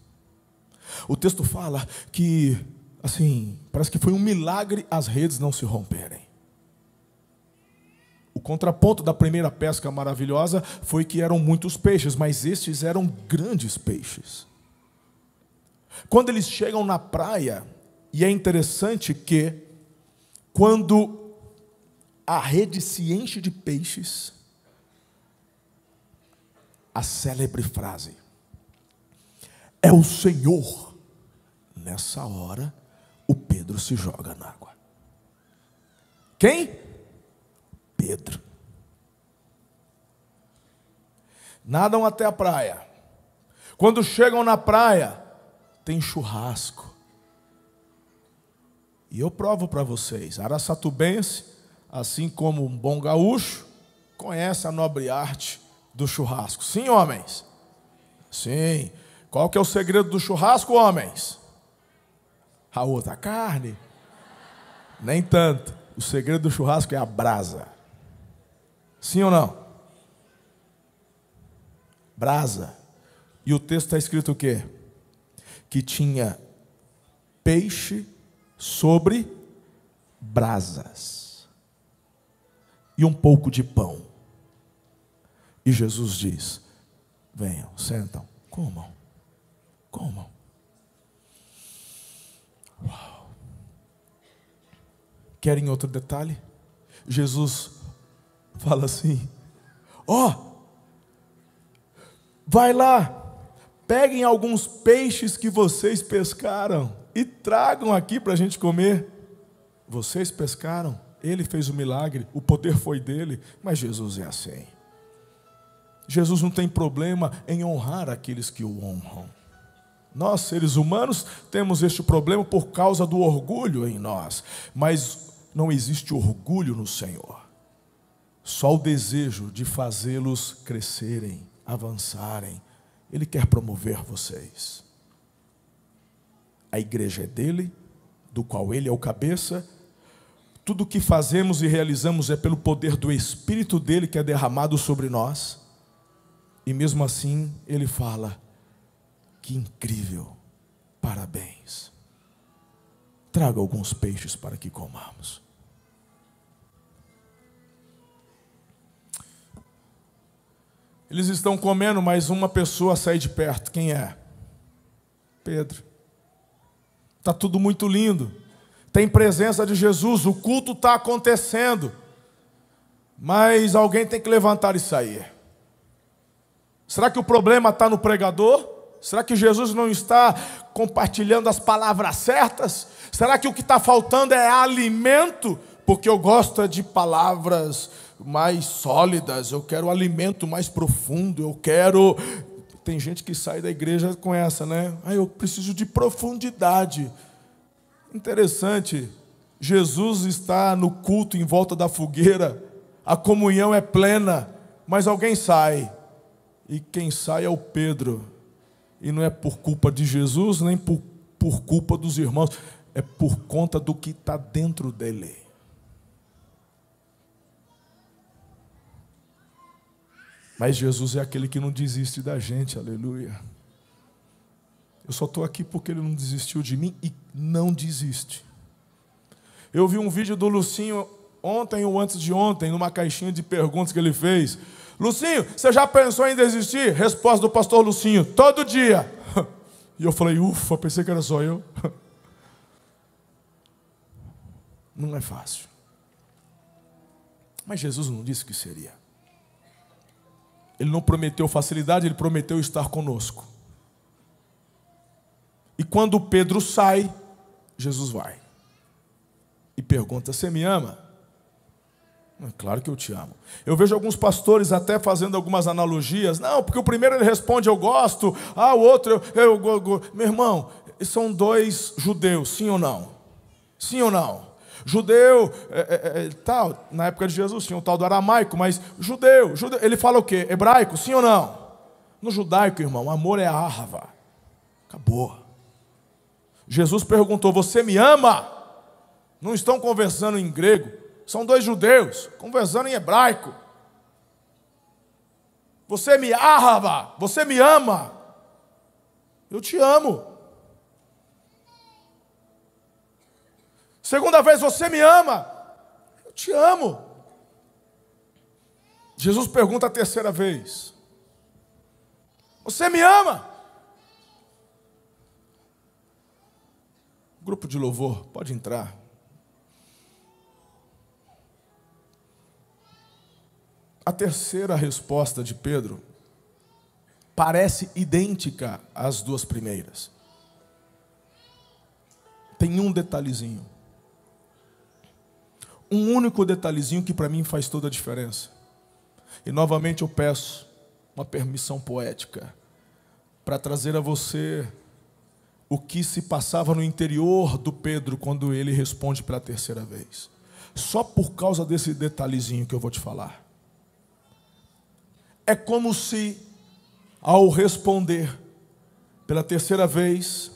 O texto fala que, assim, parece que foi um milagre as redes não se romperem. O contraponto da primeira pesca maravilhosa foi que eram muitos peixes, mas estes eram grandes peixes. Quando eles chegam na praia, e é interessante que, quando a rede se enche de peixes, a célebre frase: é o Senhor. Nessa hora, o Pedro se joga na água. Quem? Pedro. Nadam até a praia. Quando chegam na praia, tem churrasco. E eu provo para vocês, araçatubense, assim como um bom gaúcho, conhece a nobre arte do churrasco. Sim, homens? Sim. Qual que é o segredo do churrasco, homens? A outra carne? Nem tanto. O segredo do churrasco é a brasa. Sim ou não? Brasa. E o texto está escrito o quê? Que tinha peixe sobre brasas e um pouco de pão. E Jesus diz: venham, sentam, comam, comam. Uau. Querem outro detalhe? Jesus fala assim: vai lá, peguem alguns peixes que vocês pescaram e tragam aqui para a gente comer. Vocês pescaram, Ele fez o milagre, o poder foi dele, mas Jesus é assim. Jesus não tem problema em honrar aqueles que o honram. Nós, seres humanos, temos este problema por causa do orgulho em nós. Mas não existe orgulho no Senhor. Só o desejo de fazê-los crescerem, avançarem. Ele quer promover vocês. A igreja é dele, do qual ele é o cabeça. Tudo o que fazemos e realizamos é pelo poder do Espírito dele que é derramado sobre nós. E mesmo assim, ele fala: que incrível, parabéns. Traga alguns peixes para que comamos. Eles estão comendo, mas uma pessoa sai de perto. Quem é? Pedro. Está tudo muito lindo. Tem presença de Jesus, o culto está acontecendo. Mas alguém tem que levantar e sair. Será que o problema está no pregador? Será que Jesus não está compartilhando as palavras certas? Será que o que está faltando é alimento? Porque eu gosto de palavras mais sólidas, eu quero alimento mais profundo, eu quero... Tem gente que sai da igreja com essa, né? Eu preciso de profundidade. Interessante, Jesus está no culto em volta da fogueira, a comunhão é plena, mas alguém sai. E quem sai é o Pedro. E não é por culpa de Jesus, nem por culpa dos irmãos. É por conta do que está dentro dele. Mas Jesus é aquele que não desiste da gente, aleluia. Eu só estou aqui porque Ele não desistiu de mim e não desiste. Eu vi um vídeo do Lucinho ontem ou antes de ontem, numa caixinha de perguntas que ele fez. Lucinho, você já pensou em desistir? Resposta do pastor Lucinho, todo dia. E eu falei, ufa, pensei que era só eu. Não é fácil. Mas Jesus não disse que seria. Ele não prometeu facilidade, Ele prometeu estar conosco. E quando Pedro sai, Jesus vai. E pergunta, você me ama? Claro que eu te amo. Eu vejo alguns pastores até fazendo algumas analogias. Não, porque o primeiro ele responde, eu gosto. Ah, o outro, Meu irmão, são dois judeus, sim ou não? Sim ou não? Judeu, tal, na época de Jesus tinha o tal do aramaico, mas judeu, ele fala o quê? Hebraico, sim ou não? No judaico, irmão, amor é ahava. Acabou. Jesus perguntou, você me ama? Não estão conversando em grego. São dois judeus, conversando em hebraico. Você me ahava, você me ama. Eu te amo. Segunda vez, você me ama. Eu te amo. Jesus pergunta a terceira vez. Você me ama? Grupo de louvor, pode entrar. A terceira resposta de Pedro parece idêntica às duas primeiras. Tem um detalhezinho. Um único detalhezinho que para mim faz toda a diferença. E novamente eu peço uma permissão poética para trazer a você o que se passava no interior do Pedro quando ele responde pela terceira vez. Só por causa desse detalhezinho que eu vou te falar. É como se, ao responder pela terceira vez,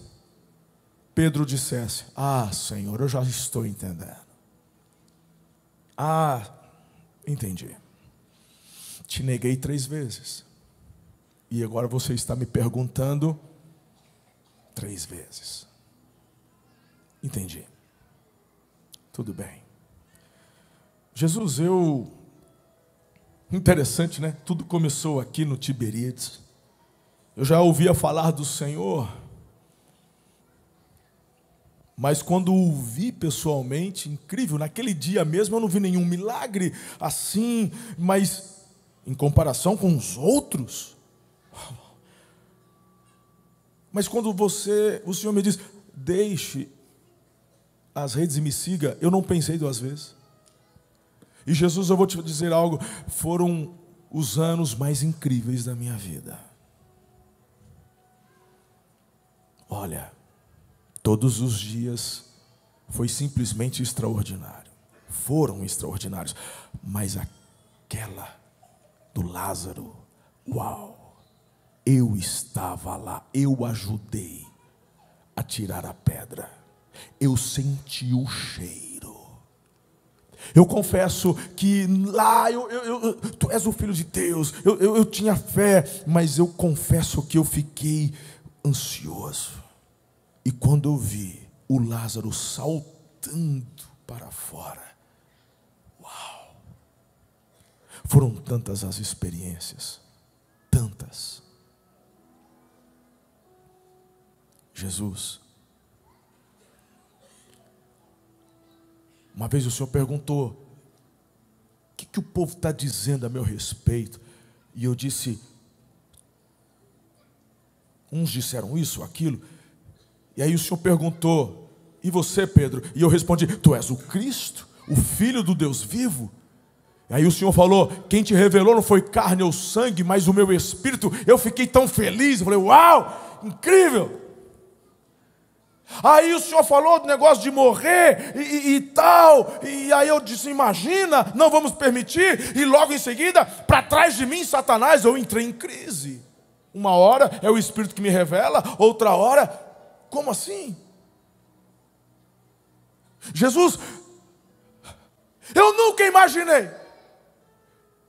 Pedro dissesse, ah, Senhor, eu já estou entendendo. Ah, entendi. Te neguei 3 vezes. E agora você está me perguntando 3 vezes. Entendi. Tudo bem. Jesus, Interessante, né? Tudo começou aqui no Tiberíades. Eu já ouvia falar do Senhor, mas quando o vi pessoalmente, incrível, naquele dia mesmo eu não vi nenhum milagre assim, mas em comparação com os outros. Mas quando o Senhor me diz, deixe as redes e me siga, eu não pensei 2 vezes. E Jesus, eu vou te dizer algo, foram os anos mais incríveis da minha vida. Olha, todos os dias foi simplesmente extraordinário. Foram extraordinários. Mas aquela do Lázaro, uau! Eu estava lá, eu ajudei a tirar a pedra. Eu senti o cheiro. Eu confesso que lá, tu és o Filho de Deus, eu tinha fé, mas eu confesso que eu fiquei ansioso. E quando eu vi o Lázaro saltando para fora, uau! Foram tantas as experiências, tantas. Jesus, uma vez o Senhor perguntou, o que o povo está dizendo a meu respeito? E eu disse, uns disseram isso, aquilo. E aí o Senhor perguntou, e você, Pedro? E eu respondi, tu és o Cristo, o Filho do Deus vivo? E aí o Senhor falou, quem te revelou não foi carne ou sangue, mas o meu Espírito. Eu fiquei tão feliz, eu falei, uau, incrível. Aí o Senhor falou do negócio de morrer e tal, e aí eu disse, imagina, não vamos permitir, e logo em seguida, para trás de mim, Satanás, eu entrei em crise. Uma hora é o Espírito que me revela, outra hora, como assim? Jesus, eu nunca imaginei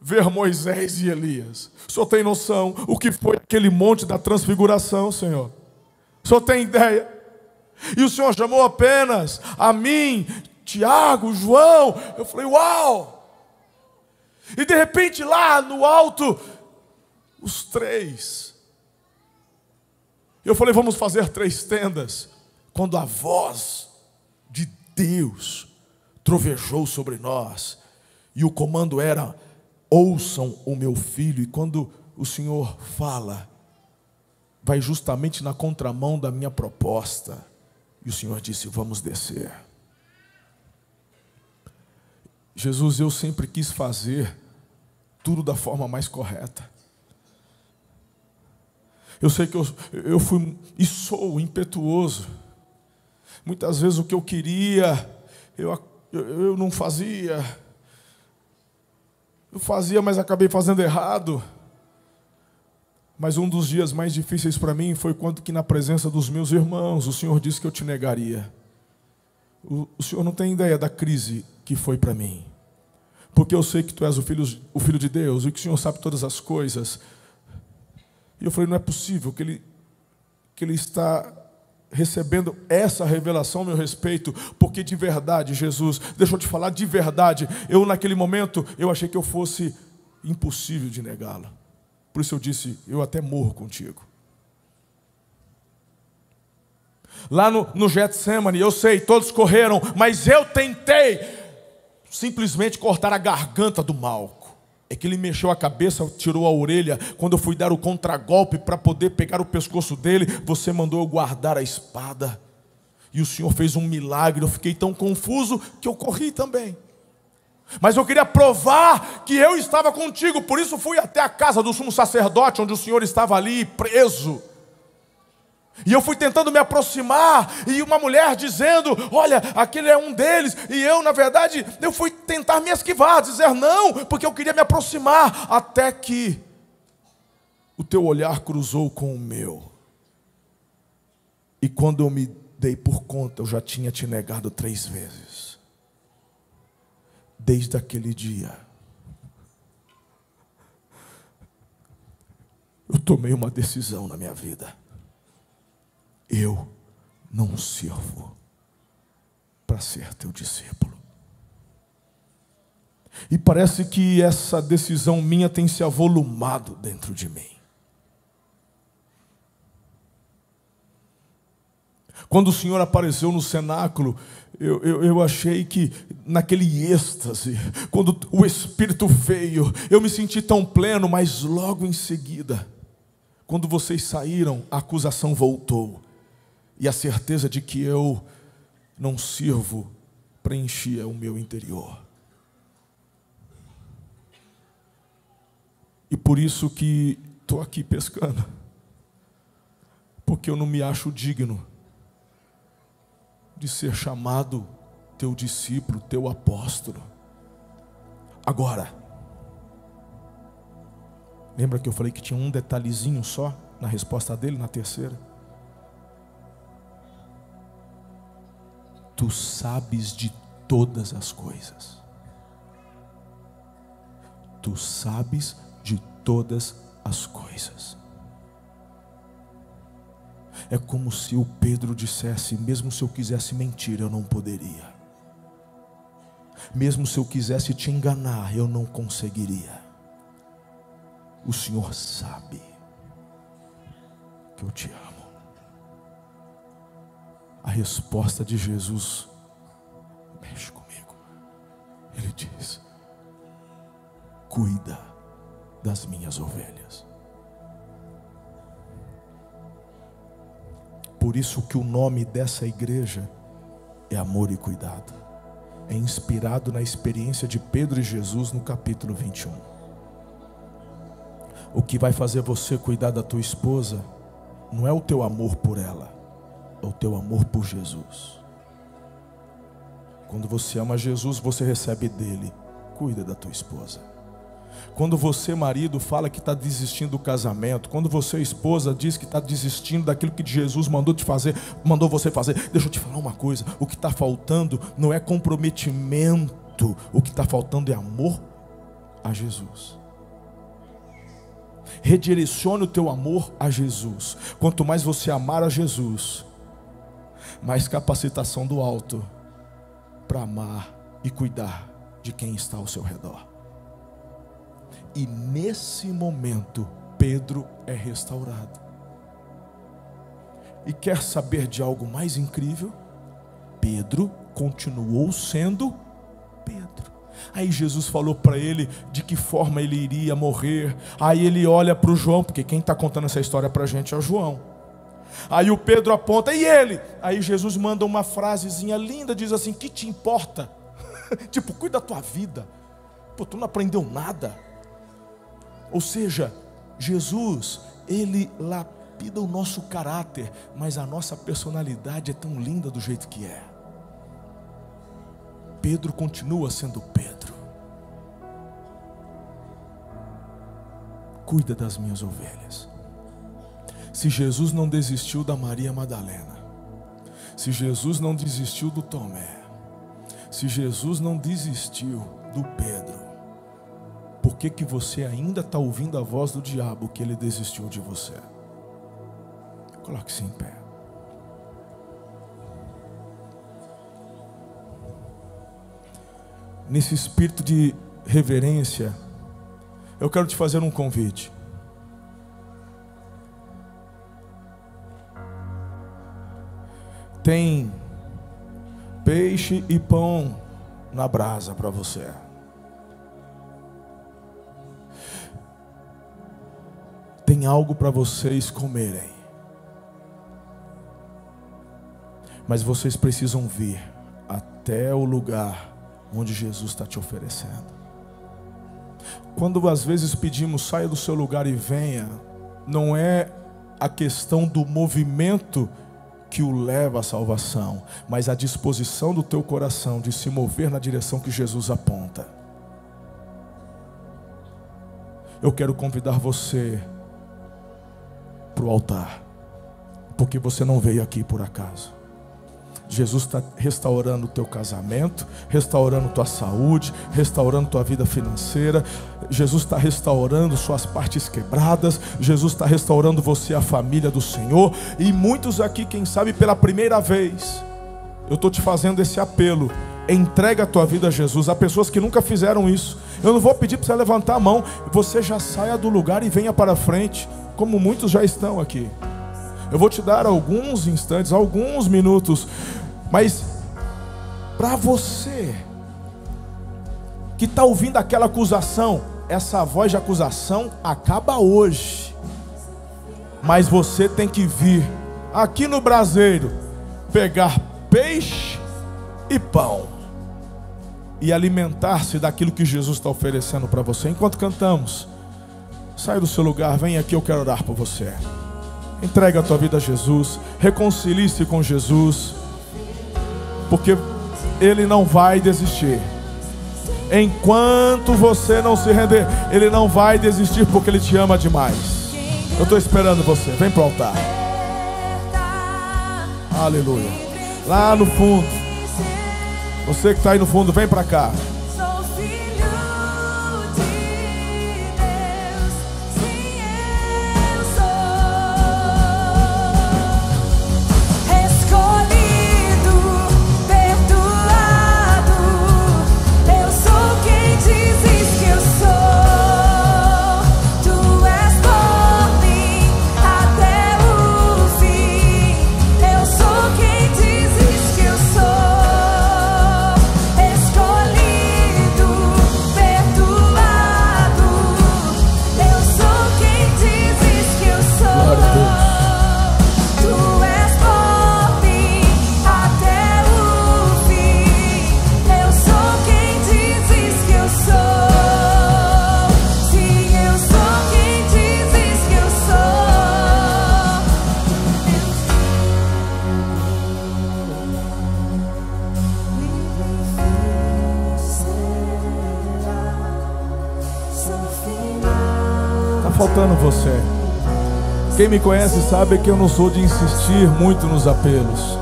ver Moisés e Elias. O senhor tem noção o que foi aquele monte da transfiguração, Senhor? O senhor tem ideia? E o Senhor chamou apenas a mim, Tiago, João. Eu falei, uau! E de repente lá no alto, os três. Eu falei, vamos fazer 3 tendas. Quando a voz de Deus trovejou sobre nós, e o comando era, ouçam o meu filho. E quando o Senhor fala, vai justamente na contramão da minha proposta. E o Senhor disse, vamos descer. Jesus, eu sempre quis fazer tudo da forma mais correta. Eu sei que eu fui e sou impetuoso. Muitas vezes o que eu queria, eu não fazia. Eu fazia, mas acabei fazendo errado. Mas um dos dias mais difíceis para mim foi quando que na presença dos meus irmãos, o Senhor disse que eu te negaria. O Senhor não tem ideia da crise que foi para mim. Porque eu sei que tu és o filho de Deus e que o Senhor sabe todas as coisas. E eu falei, não é possível que ele está recebendo essa revelação a meu respeito, porque de verdade, Jesus, deixa eu te falar, de verdade, eu naquele momento, eu achei que eu fosse impossível de negá-lo. Por isso eu disse, eu até morro contigo. Lá no Getsemane, eu sei, todos correram, mas eu tentei simplesmente cortar a garganta do Malco. É que ele mexeu a cabeça, tirou a orelha. Quando eu fui dar o contragolpe para poder pegar o pescoço dele, você mandou eu guardar a espada. E o Senhor fez um milagre. Eu fiquei tão confuso que eu corri também. Mas eu queria provar que eu estava contigo. Por isso fui até a casa do sumo sacerdote, onde o Senhor estava ali preso. E eu fui tentando me aproximar, e uma mulher dizendo, olha, aquele é um deles. E eu, na verdade, eu fui tentar me esquivar, dizer não, porque eu queria me aproximar. Até que o teu olhar cruzou com o meu. E quando eu me dei por conta, eu já tinha te negado 3 vezes. Desde aquele dia, eu tomei uma decisão na minha vida. Eu não sirvo para ser teu discípulo. E parece que essa decisão minha tem se avolumado dentro de mim. Quando o Senhor apareceu no cenáculo, eu achei que naquele êxtase, quando o Espírito veio, eu me senti tão pleno, mas logo em seguida, quando vocês saíram, a acusação voltou. E a certeza de que eu não sirvo preenchia o meu interior. E por isso que estou aqui pescando. Porque eu não me acho digno de ser chamado teu discípulo, teu apóstolo. Agora, lembra que eu falei que tinha um detalhezinho só na resposta dele, na terceira? Tu sabes de todas as coisas. Tu sabes de todas as coisas. É como se o Pedro dissesse, mesmo se eu quisesse mentir, eu não poderia. Mesmo se eu quisesse te enganar, eu não conseguiria. O Senhor sabe que eu te amo. A resposta de Jesus mexe comigo. Ele diz, cuida das minhas ovelhas. Por isso que o nome dessa igreja é Amor e Cuidado. É inspirado na experiência de Pedro e Jesus no capítulo 21. O que vai fazer você cuidar da tua esposa não é o teu amor por ela, é o teu amor por Jesus. Quando você ama Jesus, você recebe dele. Cuida da tua esposa. Quando você, marido, fala que está desistindo do casamento, quando você, esposa, diz que está desistindo daquilo que Jesus mandou você fazer, deixa eu te falar uma coisa, o que está faltando não é comprometimento, o que está faltando é amor a Jesus. Redirecione o teu amor a Jesus. Quanto mais você amar a Jesus, mais capacitação do alto para amar e cuidar de quem está ao seu redor. E nesse momento, Pedro é restaurado. E quer saber de algo mais incrível? Pedro continuou sendo Pedro. Aí Jesus falou para ele de que forma ele iria morrer. Aí ele olha para o João, porque quem está contando essa história para a gente é o João. Aí o Pedro aponta, e ele? Aí Jesus manda uma frasezinha linda, diz assim: que te importa? Tipo, cuida da tua vida. Pô, tu não aprendeu nada. Ou seja, Jesus, ele lapida o nosso caráter, mas a nossa personalidade é tão linda do jeito que é. Pedro continua sendo Pedro. Cuida das minhas ovelhas. Se Jesus não desistiu da Maria Madalena, se Jesus não desistiu do Tomé, se Jesus não desistiu do Pedro, por que que você ainda está ouvindo a voz do diabo que ele desistiu de você? Coloque-se em pé. Nesse espírito de reverência, eu quero te fazer um convite. Tem peixe e pão na brasa para você. Tem algo para vocês comerem. Mas vocês precisam vir até o lugar onde Jesus está te oferecendo. Quando às vezes pedimos, saia do seu lugar e venha, não é a questão do movimento que o leva à salvação, mas a disposição do teu coração de se mover na direção que Jesus aponta. Eu quero convidar você para o altar, porque você não veio aqui por acaso. Jesus está restaurando o teu casamento, restaurando tua saúde, restaurando tua vida financeira. Jesus está restaurando suas partes quebradas. Jesus está restaurando você, a família do Senhor. E muitos aqui, quem sabe pela primeira vez, eu estou te fazendo esse apelo: entrega a tua vida a Jesus. Há pessoas que nunca fizeram isso. Eu não vou pedir para você levantar a mão. Você já saia do lugar e venha para frente, como muitos já estão aqui. Eu vou te dar alguns instantes, alguns minutos, mas para você que está ouvindo aquela acusação, essa voz de acusação acaba hoje. Mas você tem que vir aqui no braseiro, pegar peixe e pão e alimentar-se daquilo que Jesus está oferecendo para você. Enquanto cantamos, sai do seu lugar, vem aqui, eu quero orar por você. Entrega a tua vida a Jesus, reconcilie-se com Jesus, porque Ele não vai desistir. Enquanto você não se render, Ele não vai desistir, porque Ele te ama demais. Eu estou esperando você, vem para o altar. Aleluia. Lá no fundo, você que está aí no fundo, vem para cá. Faltando você. Quem me conhece sabe que eu não sou de insistir muito nos apelos.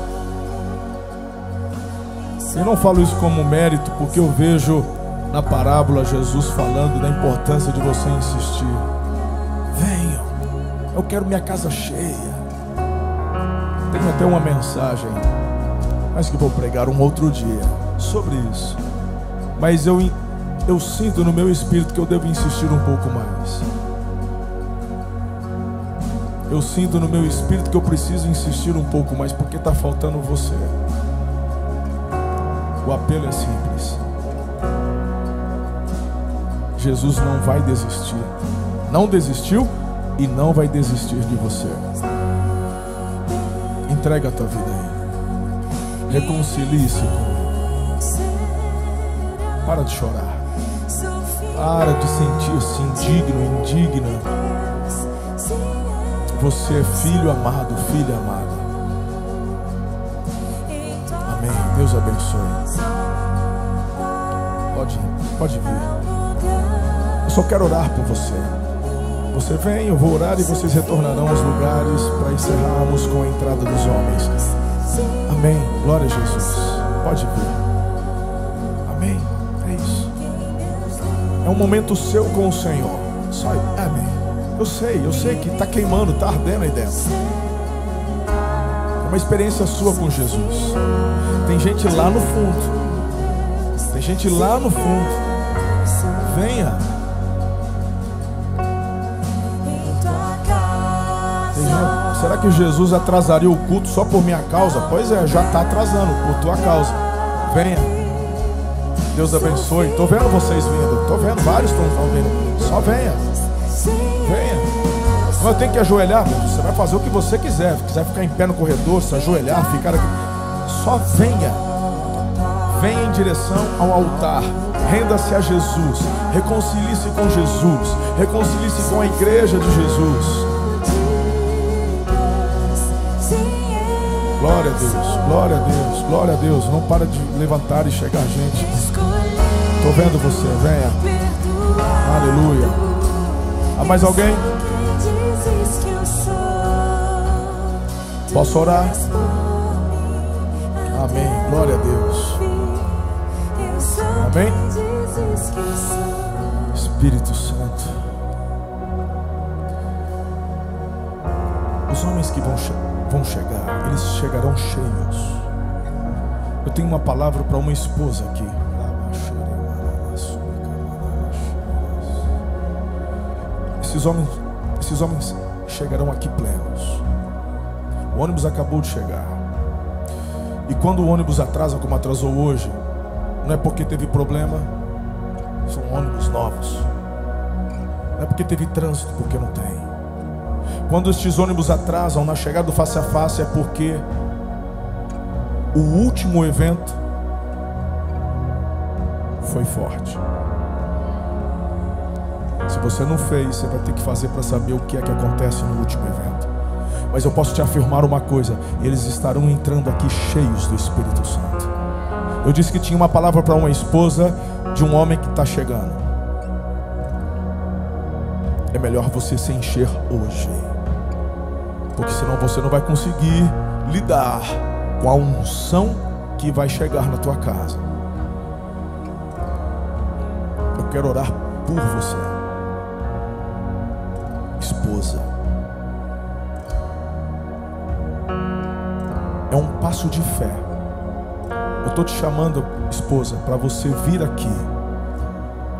Eu não falo isso como mérito, porque eu vejo Na parábola, Jesus falando da importância de você insistir. Venham, eu quero minha casa cheia. Tenho até uma mensagem, mas que vou pregar um outro dia sobre isso. Mas eu sinto no meu espírito que eu devo insistir um pouco mais. Eu sinto no meu espírito que eu preciso insistir um pouco mais, porque está faltando você. O apelo é simples. Jesus não vai desistir. Não desistiu e não vai desistir de você. Entrega a tua vida a Ele. Reconcilie-se com Ele. Para de chorar. Para de sentir-se indigno, indigna. Você é filho amado, filha amada. Amém. Deus abençoe. Pode vir. Eu só quero orar por você. Você vem, eu vou orar e vocês retornarão aos lugares para encerrarmos com a entrada dos homens. Amém. Glória a Jesus. Pode vir. Amém. É isso. É um momento seu com o Senhor. Só amém. Eu sei que está queimando, está ardendo aí dentro. É uma experiência sua com Jesus. Tem gente lá no fundo. Tem gente lá no fundo. Venha. Será que Jesus atrasaria o culto só por minha causa? Pois é, já está atrasando por tua causa. Venha. Deus abençoe. Estou vendo vocês vindo. Estou vendo, vários estão vindo. Só venha. Venha. Não, eu tenho que ajoelhar. Você vai fazer o que você quiser. Se quiser ficar em pé no corredor, se ajoelhar, ficar aqui. Só venha. Venha em direção ao altar. Renda-se a Jesus. Reconcilie-se com Jesus. Reconcilie-se com a igreja de Jesus. Glória a Deus, glória a Deus, glória a Deus. Não para de levantar e chegar gente. Estou vendo você, venha. Aleluia. Há mais alguém? Posso orar? Amém, glória a Deus. Amém? Espírito Santo. Os homens que vão chegar, eles chegarão cheios. Eu tenho uma palavra para uma esposa aqui. Esses homens chegarão aqui plenos. O ônibus acabou de chegar. E quando o ônibus atrasa, como atrasou hoje, não é porque teve problema, são ônibus novos. Não é porque teve trânsito, porque não tem. Quando estes ônibus atrasam na chegada do face a face, é porque o último evento foi forte. Se você não fez, você vai ter que fazer para saber o que é que acontece no último evento. Mas eu posso te afirmar uma coisa: eles estarão entrando aqui cheios do Espírito Santo. Eu disse que tinha uma palavra para uma esposa de um homem que está chegando. É melhor você se encher hoje, porque senão você não vai conseguir lidar com a unção que vai chegar na tua casa. Eu quero orar por você, esposa. É um passo de fé. Eu estou te chamando, esposa, para você vir aqui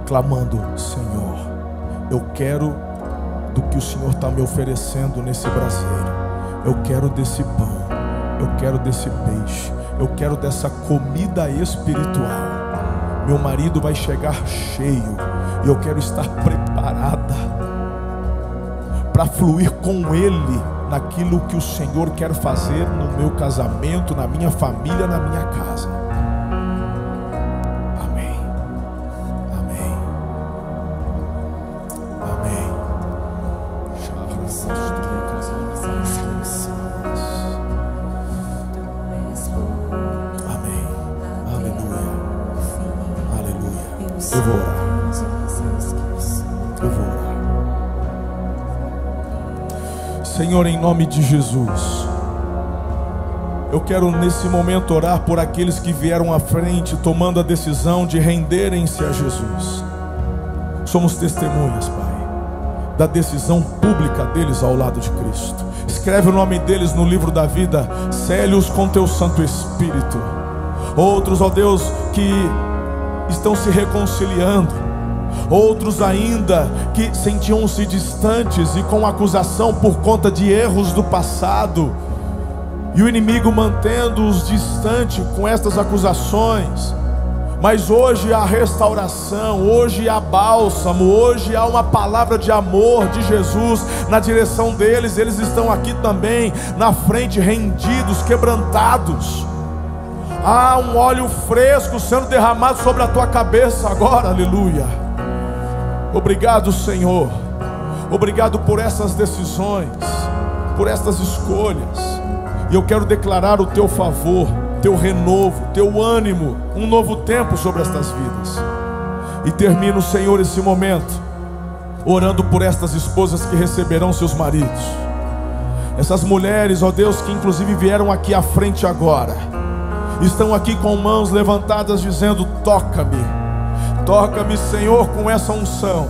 clamando: Senhor, eu quero do que o Senhor está me oferecendo nesse braseiro. Eu quero desse pão, eu quero desse peixe, eu quero dessa comida espiritual. Meu marido vai chegar cheio e eu quero estar preparada para fluir com ele naquilo que o Senhor quer fazer no meu casamento, na minha família, na minha casa. Amém. Amém. Amém. Amém. Aleluia. Aleluia. Eu vou orar. Eu vou orar. Senhor, em nome de Jesus, Eu quero nesse momento orar por aqueles que vieram à frente, tomando a decisão de renderem-se a Jesus. Somos testemunhas, Pai, da decisão pública deles ao lado de Cristo. Escreve o nome deles no livro da vida, sele-os com teu Santo Espírito. Outros, ó Deus, que estão se reconciliando, outros ainda que sentiam-se distantes e com acusação por conta de erros do passado, e o inimigo mantendo-os distante com estas acusações. Mas hoje há restauração, hoje há bálsamo, hoje há uma palavra de amor de Jesus na direção deles. Eles estão aqui também na frente, rendidos, quebrantados. Há um óleo fresco sendo derramado sobre a tua cabeça agora, aleluia. Obrigado, Senhor. Obrigado por essas decisões, por estas escolhas. E eu quero declarar o teu favor, teu renovo, teu ânimo, um novo tempo sobre estas vidas. E termino, Senhor, esse momento orando por estas esposas que receberão seus maridos. Essas mulheres, ó Deus, que inclusive vieram aqui à frente agora, estão aqui com mãos levantadas dizendo: toca-me, toca-me, Senhor, com essa unção.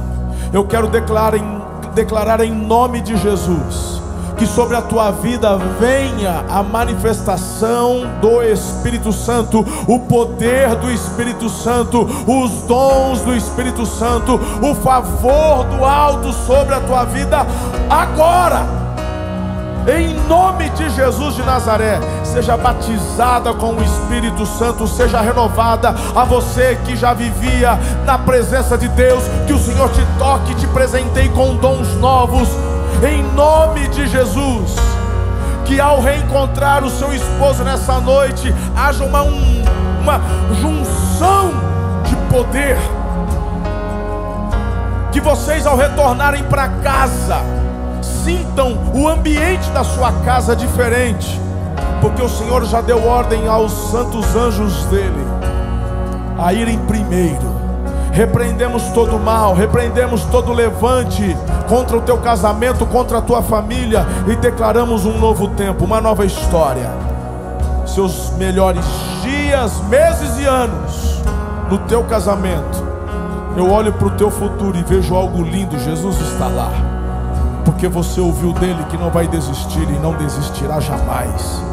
Eu quero declarar em nome de Jesus que sobre a tua vida venha a manifestação do Espírito Santo, o poder do Espírito Santo, os dons do Espírito Santo, o favor do alto sobre a tua vida agora. Em nome de Jesus de Nazaré, seja batizada com o Espírito Santo, seja renovada. A você que já vivia na presença de Deus, que o Senhor te toque, te presenteie com dons novos. Em nome de Jesus, que ao reencontrar o seu esposo nessa noite, haja uma junção de poder. Que vocês, ao retornarem para casa, sintam o ambiente da sua casa diferente, porque o Senhor já deu ordem aos santos anjos dele a irem primeiro. Repreendemos todo mal, repreendemos todo levante contra o teu casamento, contra a tua família, e declaramos um novo tempo, uma nova história. Seus melhores dias, meses e anos no teu casamento. Eu olho para o teu futuro e vejo algo lindo. Jesus está lá, porque você ouviu dele que não vai desistir e não desistirá jamais.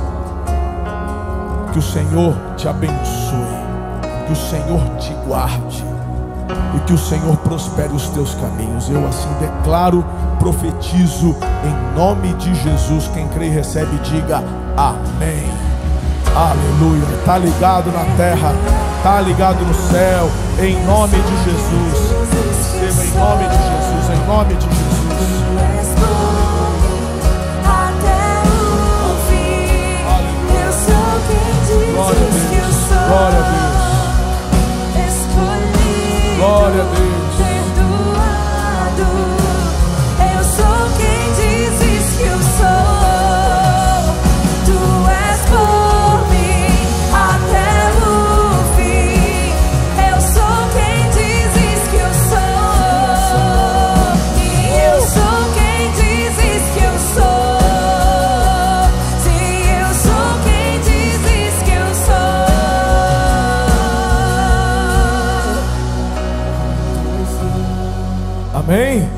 Que o Senhor te abençoe, que o Senhor te guarde e que o Senhor prospere os teus caminhos. Eu assim declaro, profetizo em nome de Jesus. Quem crê e recebe, diga amém. Aleluia. Está ligado na terra, está ligado no céu, em nome de Jesus. Receba em nome de Jesus, em nome de Jesus. Glória a Deus, glória a Deus. Glória a Deus. Perdoado, eu sou quem dizes que eu sou. Tu és por mim até o fim. Eu sou quem dizes que eu sou. E eu sou quem dizes que eu sou. Sim, eu sou quem dizes que eu sou. Amém?